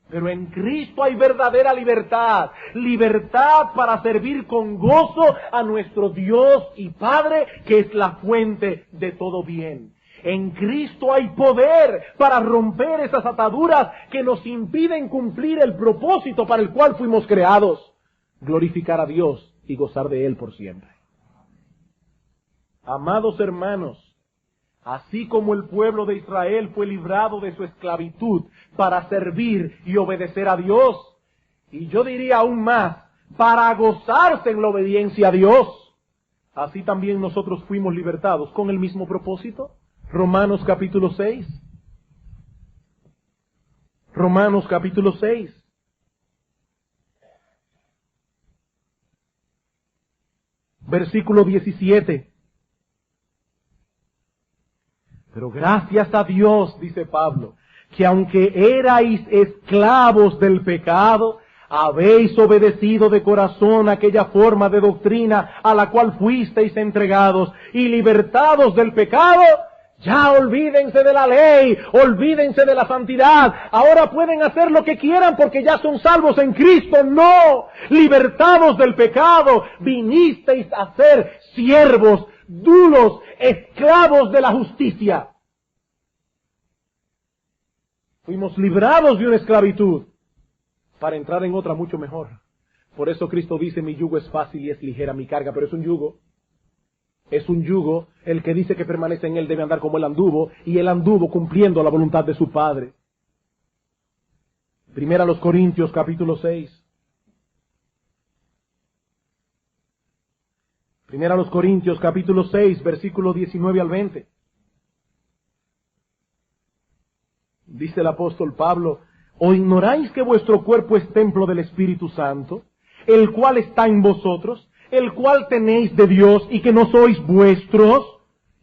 Pero en Cristo hay verdadera libertad, libertad para servir con gozo a nuestro Dios y Padre, que es la fuente de todo bien. En Cristo hay poder para romper esas ataduras que nos impiden cumplir el propósito para el cual fuimos creados, glorificar a Dios y gozar de Él por siempre. Amados hermanos, así como el pueblo de Israel fue librado de su esclavitud para servir y obedecer a Dios, y yo diría aún más, para gozarse en la obediencia a Dios, así también nosotros fuimos libertados con el mismo propósito. Romanos capítulo 6. Romanos capítulo 6. Versículo 17. Pero gracias a Dios, dice Pablo, que aunque erais esclavos del pecado, habéis obedecido de corazón aquella forma de doctrina a la cual fuisteis entregados, y libertados del pecado, ya olvídense de la ley, olvídense de la santidad, ahora pueden hacer lo que quieran porque ya son salvos en Cristo. No, libertados del pecado, vinisteis a ser siervos, dulos, esclavos de la justicia. Fuimos librados de una esclavitud para entrar en otra mucho mejor. Por eso Cristo dice, mi yugo es fácil y es ligera mi carga, pero es un yugo. Es un yugo, el que dice que permanece en él debe andar como él anduvo, y él anduvo cumpliendo la voluntad de su Padre. Primera a los Corintios, capítulo 6. Primera a los Corintios, capítulo 6, versículos 19 al 20. Dice el apóstol Pablo, ¿o ignoráis que vuestro cuerpo es templo del Espíritu Santo, el cual está en vosotros, el cual tenéis de Dios y que no sois vuestros?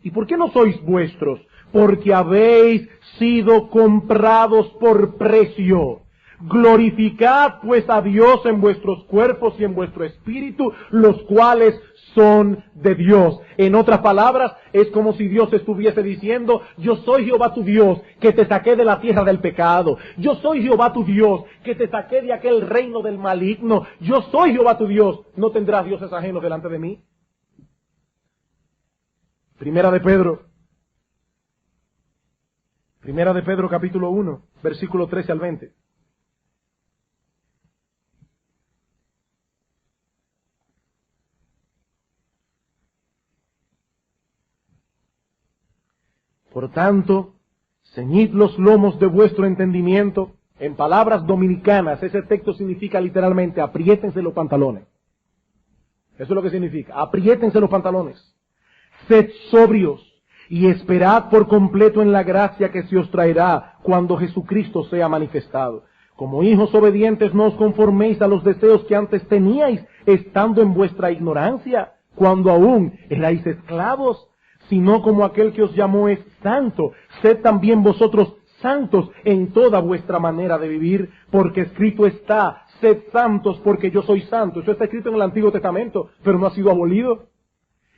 ¿Y por qué no sois vuestros? Porque habéis sido comprados por precio. Glorificad pues a Dios en vuestros cuerpos y en vuestro espíritu, los cuales son de Dios. En otras palabras, es como si Dios estuviese diciendo, yo soy Jehová tu Dios, que te saqué de la tierra del pecado. Yo soy Jehová tu Dios, que te saqué de aquel reino del maligno. Yo soy Jehová tu Dios. ¿No tendrás dioses ajenos delante de mí? Primera de Pedro capítulo 1, versículo 13 al 20. Por tanto, ceñid los lomos de vuestro entendimiento. En palabras dominicanas, ese texto significa literalmente, apriétense los pantalones. Eso es lo que significa, apriétense los pantalones. Sed sobrios y esperad por completo en la gracia que se os traerá cuando Jesucristo sea manifestado. Como hijos obedientes no os conforméis a los deseos que antes teníais, estando en vuestra ignorancia, cuando aún erais esclavos, sino como aquel que os llamó es santo, sed también vosotros santos en toda vuestra manera de vivir, porque escrito está, sed santos porque yo soy santo. Eso está escrito en el Antiguo Testamento, pero no ha sido abolido.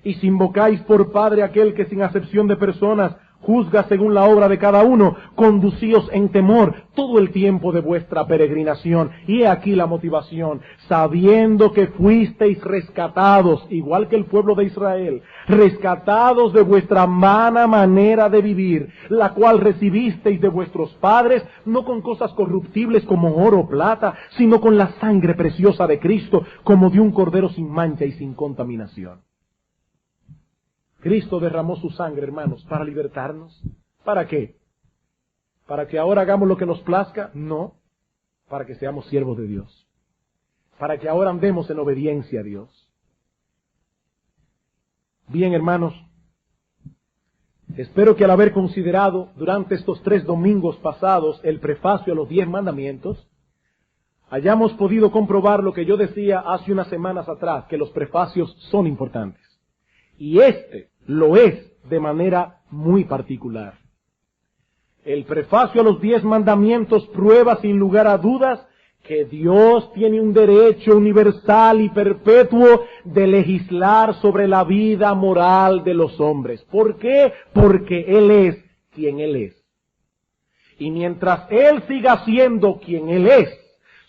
Y si invocáis por Padre aquel que sin acepción de personas juzga según la obra de cada uno, conducíos en temor todo el tiempo de vuestra peregrinación. Y he aquí la motivación, sabiendo que fuisteis rescatados, igual que el pueblo de Israel, rescatados de vuestra vana manera de vivir, la cual recibisteis de vuestros padres, no con cosas corruptibles como oro o plata, sino con la sangre preciosa de Cristo, como de un cordero sin mancha y sin contaminación. Cristo derramó su sangre, hermanos, para libertarnos. ¿Para qué? ¿Para que ahora hagamos lo que nos plazca? No. Para que seamos siervos de Dios. Para que ahora andemos en obediencia a Dios. Bien, hermanos, espero que al haber considerado durante estos 3 domingos pasados el prefacio a los 10 mandamientos, hayamos podido comprobar lo que yo decía hace unas semanas atrás, que los prefacios son importantes. Y este lo es de manera muy particular. El prefacio a los 10 mandamientos prueba sin lugar a dudas que Dios tiene un derecho universal y perpetuo de legislar sobre la vida moral de los hombres. ¿Por qué? Porque Él es quien Él es. Y mientras Él siga siendo quien Él es,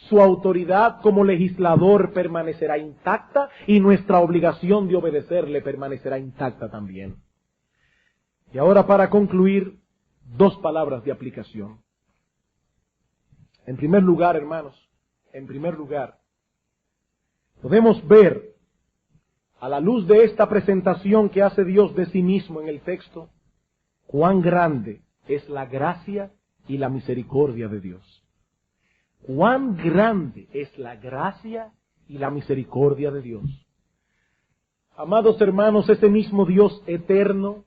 su autoridad como legislador permanecerá intacta y nuestra obligación de obedecerle permanecerá intacta también. Y ahora, para concluir, 2 palabras de aplicación. En primer lugar, hermanos, podemos ver, a la luz de esta presentación que hace Dios de sí mismo en el texto, cuán grande es la gracia y la misericordia de Dios. Cuán grande es la gracia y la misericordia de Dios. Amados hermanos, ese mismo Dios eterno,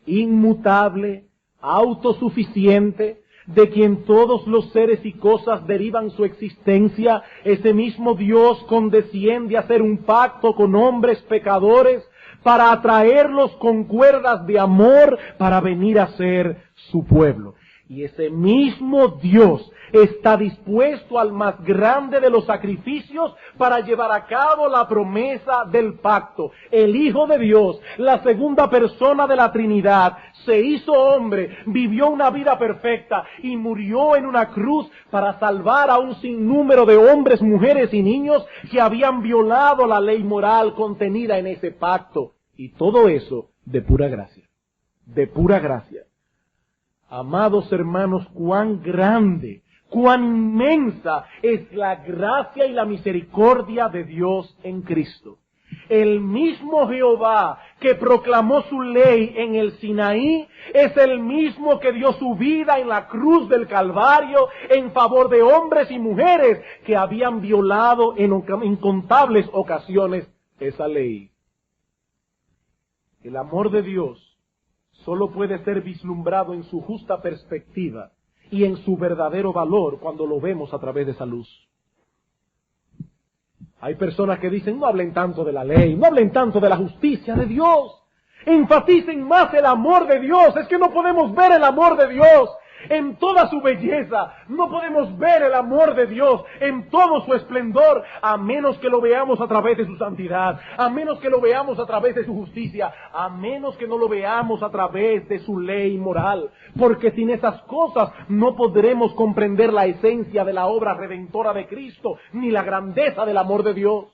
inmutable, autosuficiente, de quien todos los seres y cosas derivan su existencia, ese mismo Dios condesciende a hacer un pacto con hombres pecadores para atraerlos con cuerdas de amor para venir a ser su pueblo. Y ese mismo Dios está dispuesto al más grande de los sacrificios para llevar a cabo la promesa del pacto. El Hijo de Dios, la segunda persona de la Trinidad, se hizo hombre, vivió una vida perfecta y murió en una cruz para salvar a un sinnúmero de hombres, mujeres y niños que habían violado la ley moral contenida en ese pacto. Y todo eso de pura gracia. De pura gracia. Amados hermanos, cuán grande, cuán inmensa es la gracia y la misericordia de Dios en Cristo. El mismo Jehová que proclamó su ley en el Sinaí es el mismo que dio su vida en la cruz del Calvario en favor de hombres y mujeres que habían violado en incontables ocasiones esa ley. El amor de Dios solo puede ser vislumbrado en su justa perspectiva y en su verdadero valor cuando lo vemos a través de esa luz. Hay personas que dicen, no hablen tanto de la ley, no hablen tanto de la justicia de Dios. Enfaticen más el amor de Dios. Es que no podemos ver el amor de Dios en toda su belleza. No podemos ver el amor de Dios en todo su esplendor, a menos que lo veamos a través de su santidad, a menos que lo veamos a través de su justicia, a menos que no lo veamos a través de su ley moral. Porque sin esas cosas no podremos comprender la esencia de la obra redentora de Cristo, ni la grandeza del amor de Dios.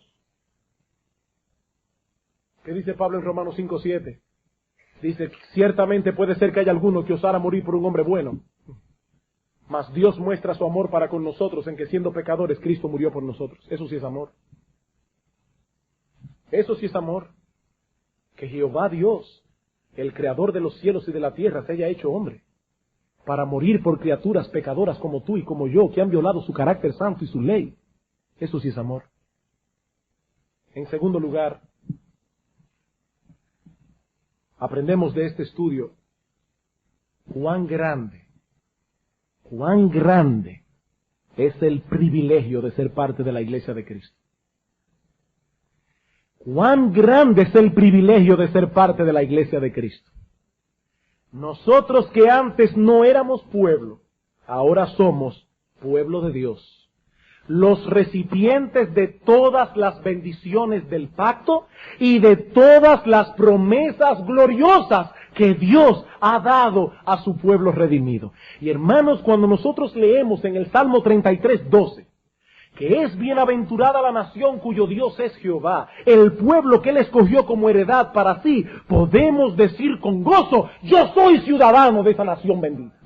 ¿Qué dice Pablo en Romanos 5:7? Dice, ciertamente puede ser que haya alguno que osara morir por un hombre bueno, mas Dios muestra su amor para con nosotros en que siendo pecadores Cristo murió por nosotros. Eso sí es amor. Eso sí es amor. Que Jehová Dios, el creador de los cielos y de la tierra, se haya hecho hombre para morir por criaturas pecadoras como tú y como yo, que han violado su carácter santo y su ley. Eso sí es amor. En segundo lugar, aprendemos de este estudio cuán grande es el privilegio de ser parte de la Iglesia de Cristo. Cuán grande es el privilegio de ser parte de la Iglesia de Cristo. Nosotros que antes no éramos pueblo, ahora somos pueblo de Dios. Los recipientes de todas las bendiciones del pacto y de todas las promesas gloriosas que Dios ha dado a su pueblo redimido. Y hermanos, cuando nosotros leemos en el Salmo 33:12, que es bienaventurada la nación cuyo Dios es Jehová, el pueblo que Él escogió como heredad para sí, podemos decir con gozo, yo soy ciudadano de esa nación bendita.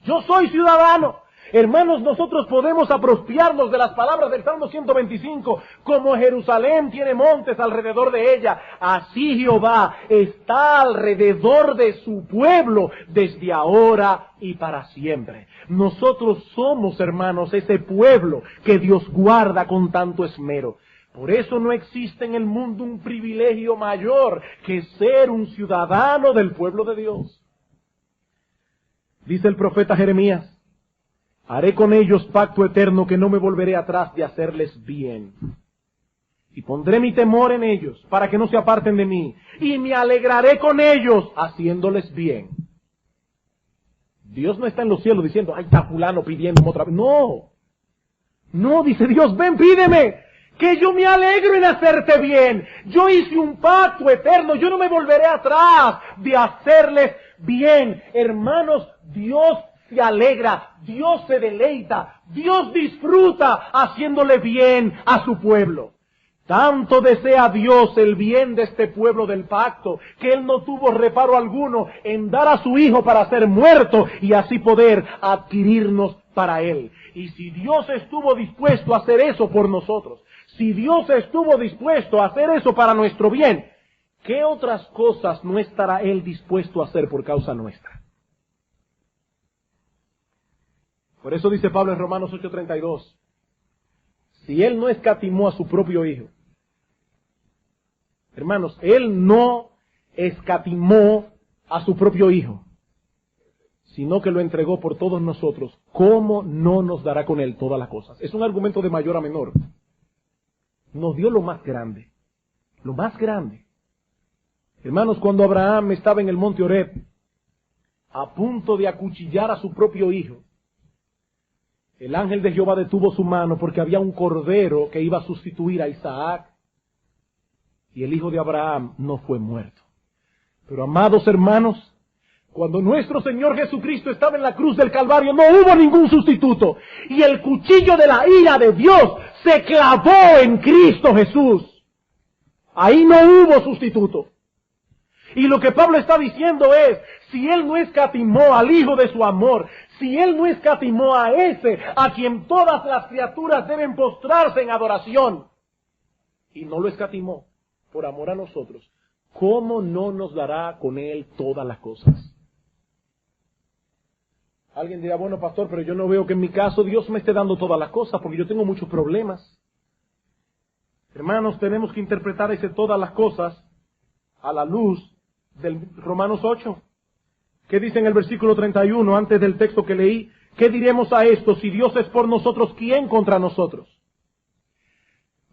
Yo soy ciudadano. Hermanos, nosotros podemos apropiarnos de las palabras del Salmo 125, como Jerusalén tiene montes alrededor de ella, así Jehová está alrededor de su pueblo desde ahora y para siempre. Nosotros somos, hermanos, ese pueblo que Dios guarda con tanto esmero. Por eso no existe en el mundo un privilegio mayor que ser un ciudadano del pueblo de Dios. Dice el profeta Jeremías, haré con ellos pacto eterno que no me volveré atrás de hacerles bien. Y pondré mi temor en ellos para que no se aparten de mí. Y me alegraré con ellos haciéndoles bien. Dios no está en los cielos diciendo, ay, está fulano pidiéndome otra vez. No. No, dice Dios, ven, pídeme, que yo me alegro en hacerte bien. Yo hice un pacto eterno, yo no me volveré atrás de hacerles bien. Hermanos, Dios se alegra, Dios se deleita, Dios disfruta haciéndole bien a su pueblo. Tanto desea Dios el bien de este pueblo del pacto, que Él no tuvo reparo alguno en dar a su Hijo para ser muerto y así poder adquirirnos para Él. Y si Dios estuvo dispuesto a hacer eso por nosotros, si Dios estuvo dispuesto a hacer eso para nuestro bien, ¿qué otras cosas no estará Él dispuesto a hacer por causa nuestra? Por eso dice Pablo en Romanos 8:32, si Él no escatimó a su propio Hijo, hermanos, Él no escatimó a su propio Hijo, sino que lo entregó por todos nosotros, ¿cómo no nos dará con Él todas las cosas? Es un argumento de mayor a menor. Nos dio lo más grande, lo más grande. Hermanos, cuando Abraham estaba en el monte Horeb, a punto de acuchillar a su propio hijo, el ángel de Jehová detuvo su mano porque había un cordero que iba a sustituir a Isaac, y el hijo de Abraham no fue muerto. Pero amados hermanos, cuando nuestro Señor Jesucristo estaba en la cruz del Calvario, no hubo ningún sustituto. Y el cuchillo de la ira de Dios se clavó en Cristo Jesús. Ahí no hubo sustituto. Y lo que Pablo está diciendo es, si Él no escatimó al Hijo de su amor, si Él no escatimó a ese a quien todas las criaturas deben postrarse en adoración, y no lo escatimó por amor a nosotros, ¿cómo no nos dará con Él todas las cosas? Alguien dirá, bueno, pastor, pero yo no veo que en mi caso Dios me esté dando todas las cosas, porque yo tengo muchos problemas. Hermanos, tenemos que interpretar ese todas las cosas a la luz del Romanos 8. ¿Qué dice en el versículo 31, antes del texto que leí? ¿Qué diremos a esto? Si Dios es por nosotros, ¿quién contra nosotros?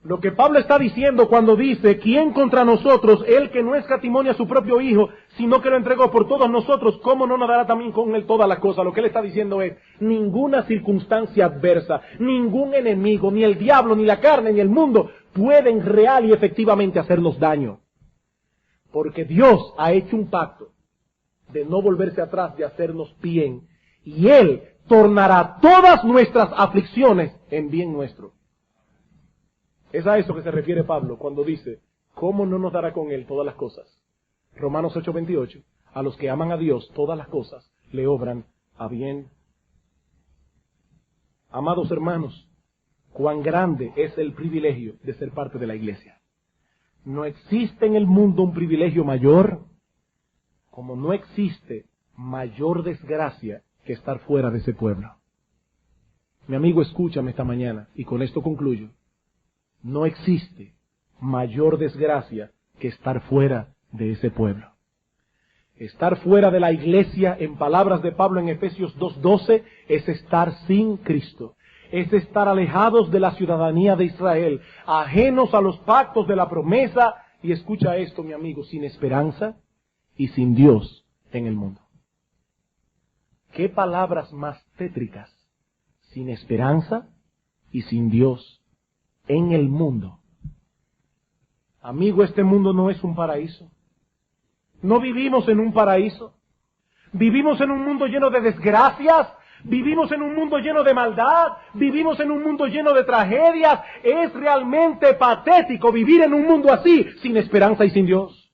Lo que Pablo está diciendo cuando dice, ¿quién contra nosotros? Él que no escatimó a su propio Hijo, sino que lo entregó por todos nosotros, ¿cómo no nos dará también con Él todas las cosas? Lo que Él está diciendo es, ninguna circunstancia adversa, ningún enemigo, ni el diablo, ni la carne, ni el mundo, pueden real y efectivamente hacernos daño. Porque Dios ha hecho un pacto de no volverse atrás, de hacernos bien. Y Él tornará todas nuestras aflicciones en bien nuestro. Es a eso que se refiere Pablo cuando dice, ¿cómo no nos dará con Él todas las cosas? Romanos 8:28, a los que aman a Dios, todas las cosas le obran a bien. Amados hermanos, cuán grande es el privilegio de ser parte de la iglesia. No existe en el mundo un privilegio mayor, como no existe mayor desgracia que estar fuera de ese pueblo. Mi amigo, escúchame esta mañana, y con esto concluyo. No existe mayor desgracia que estar fuera de ese pueblo. Estar fuera de la iglesia, en palabras de Pablo en Efesios 2:12, es estar sin Cristo. Es estar alejados de la ciudadanía de Israel, ajenos a los pactos de la promesa, y escucha esto, mi amigo, sin esperanza y sin Dios en el mundo. ¿Qué palabras más tétricas? Sin esperanza y sin Dios en el mundo. Amigo, este mundo no es un paraíso. No vivimos en un paraíso. Vivimos en un mundo lleno de desgracias. Vivimos en un mundo lleno de maldad. Vivimos en un mundo lleno de tragedias. Es realmente patético vivir en un mundo así, sin esperanza y sin Dios.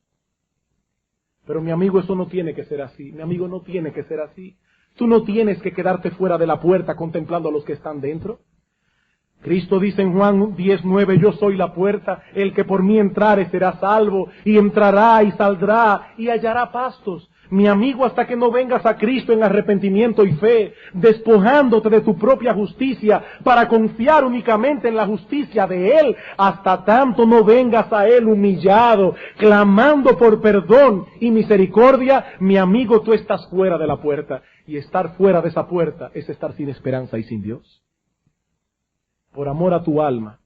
Pero mi amigo, eso no tiene que ser así. Mi amigo, no tiene que ser así. Tú no tienes que quedarte fuera de la puerta contemplando a los que están dentro. Cristo dice en Juan 10:9, yo soy la puerta, el que por mí entrare será salvo, y entrará y saldrá y hallará pastos. Mi amigo, hasta que no vengas a Cristo en arrepentimiento y fe, despojándote de tu propia justicia para confiar únicamente en la justicia de Él, hasta tanto no vengas a Él humillado, clamando por perdón y misericordia, mi amigo, tú estás fuera de la puerta. Y estar fuera de esa puerta es estar sin esperanza y sin Dios. Por amor a tu alma,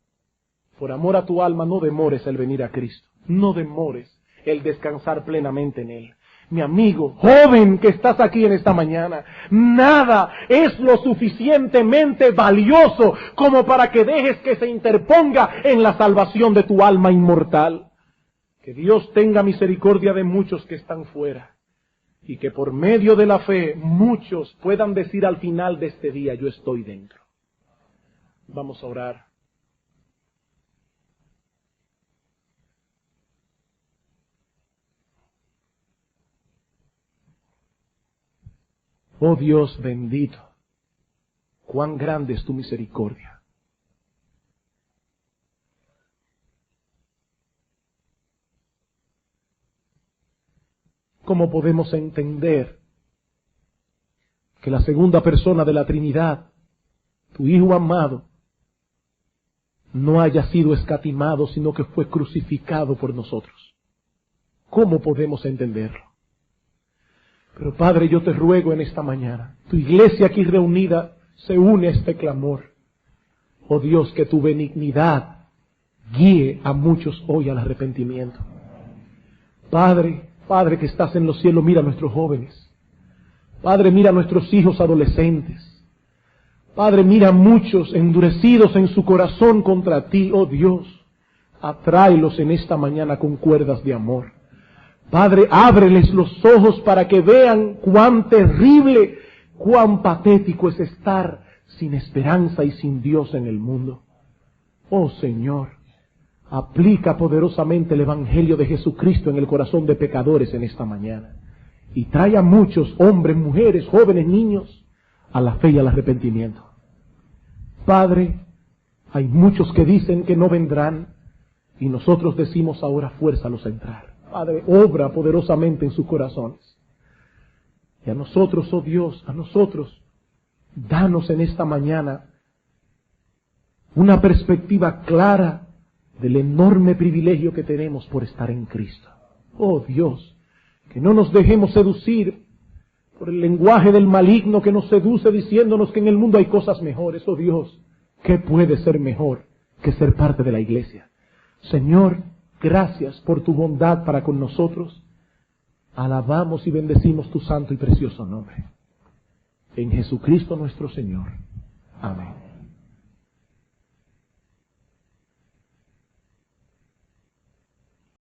no demores el venir a Cristo. No demores el descansar plenamente en Él. Mi amigo, joven que estás aquí en esta mañana, nada es lo suficientemente valioso como para que dejes que se interponga en la salvación de tu alma inmortal. Que Dios tenga misericordia de muchos que están fuera y que por medio de la fe muchos puedan decir al final de este día, yo estoy dentro. Vamos a orar. Oh Dios bendito, cuán grande es tu misericordia. ¿Cómo podemos entender que la segunda persona de la Trinidad, tu Hijo amado, no haya sido escatimado, sino que fue crucificado por nosotros? ¿Cómo podemos entenderlo? Pero Padre, yo te ruego en esta mañana, tu iglesia aquí reunida se une a este clamor. Oh Dios, que tu benignidad guíe a muchos hoy al arrepentimiento. Padre que estás en los cielos, mira a nuestros jóvenes. Padre, mira a nuestros hijos adolescentes. Padre, mira a muchos endurecidos en su corazón contra ti, oh Dios. Atráelos en esta mañana con cuerdas de amor. Padre, ábreles los ojos para que vean cuán terrible, cuán patético es estar sin esperanza y sin Dios en el mundo. Oh Señor, aplica poderosamente el Evangelio de Jesucristo en el corazón de pecadores en esta mañana. Y trae a muchos hombres, mujeres, jóvenes, niños, a la fe y al arrepentimiento. Padre, hay muchos que dicen que no vendrán, y nosotros decimos ahora, fuérzalos a entrar. Padre, obra poderosamente en sus corazones. Y a nosotros, oh Dios, a nosotros, danos en esta mañana una perspectiva clara del enorme privilegio que tenemos por estar en Cristo. Oh Dios, que no nos dejemos seducir por el lenguaje del maligno que nos seduce diciéndonos que en el mundo hay cosas mejores. Oh Dios, ¿qué puede ser mejor que ser parte de la iglesia? Señor, gracias por tu bondad para con nosotros. Alabamos y bendecimos tu santo y precioso nombre. En Jesucristo nuestro Señor. Amén.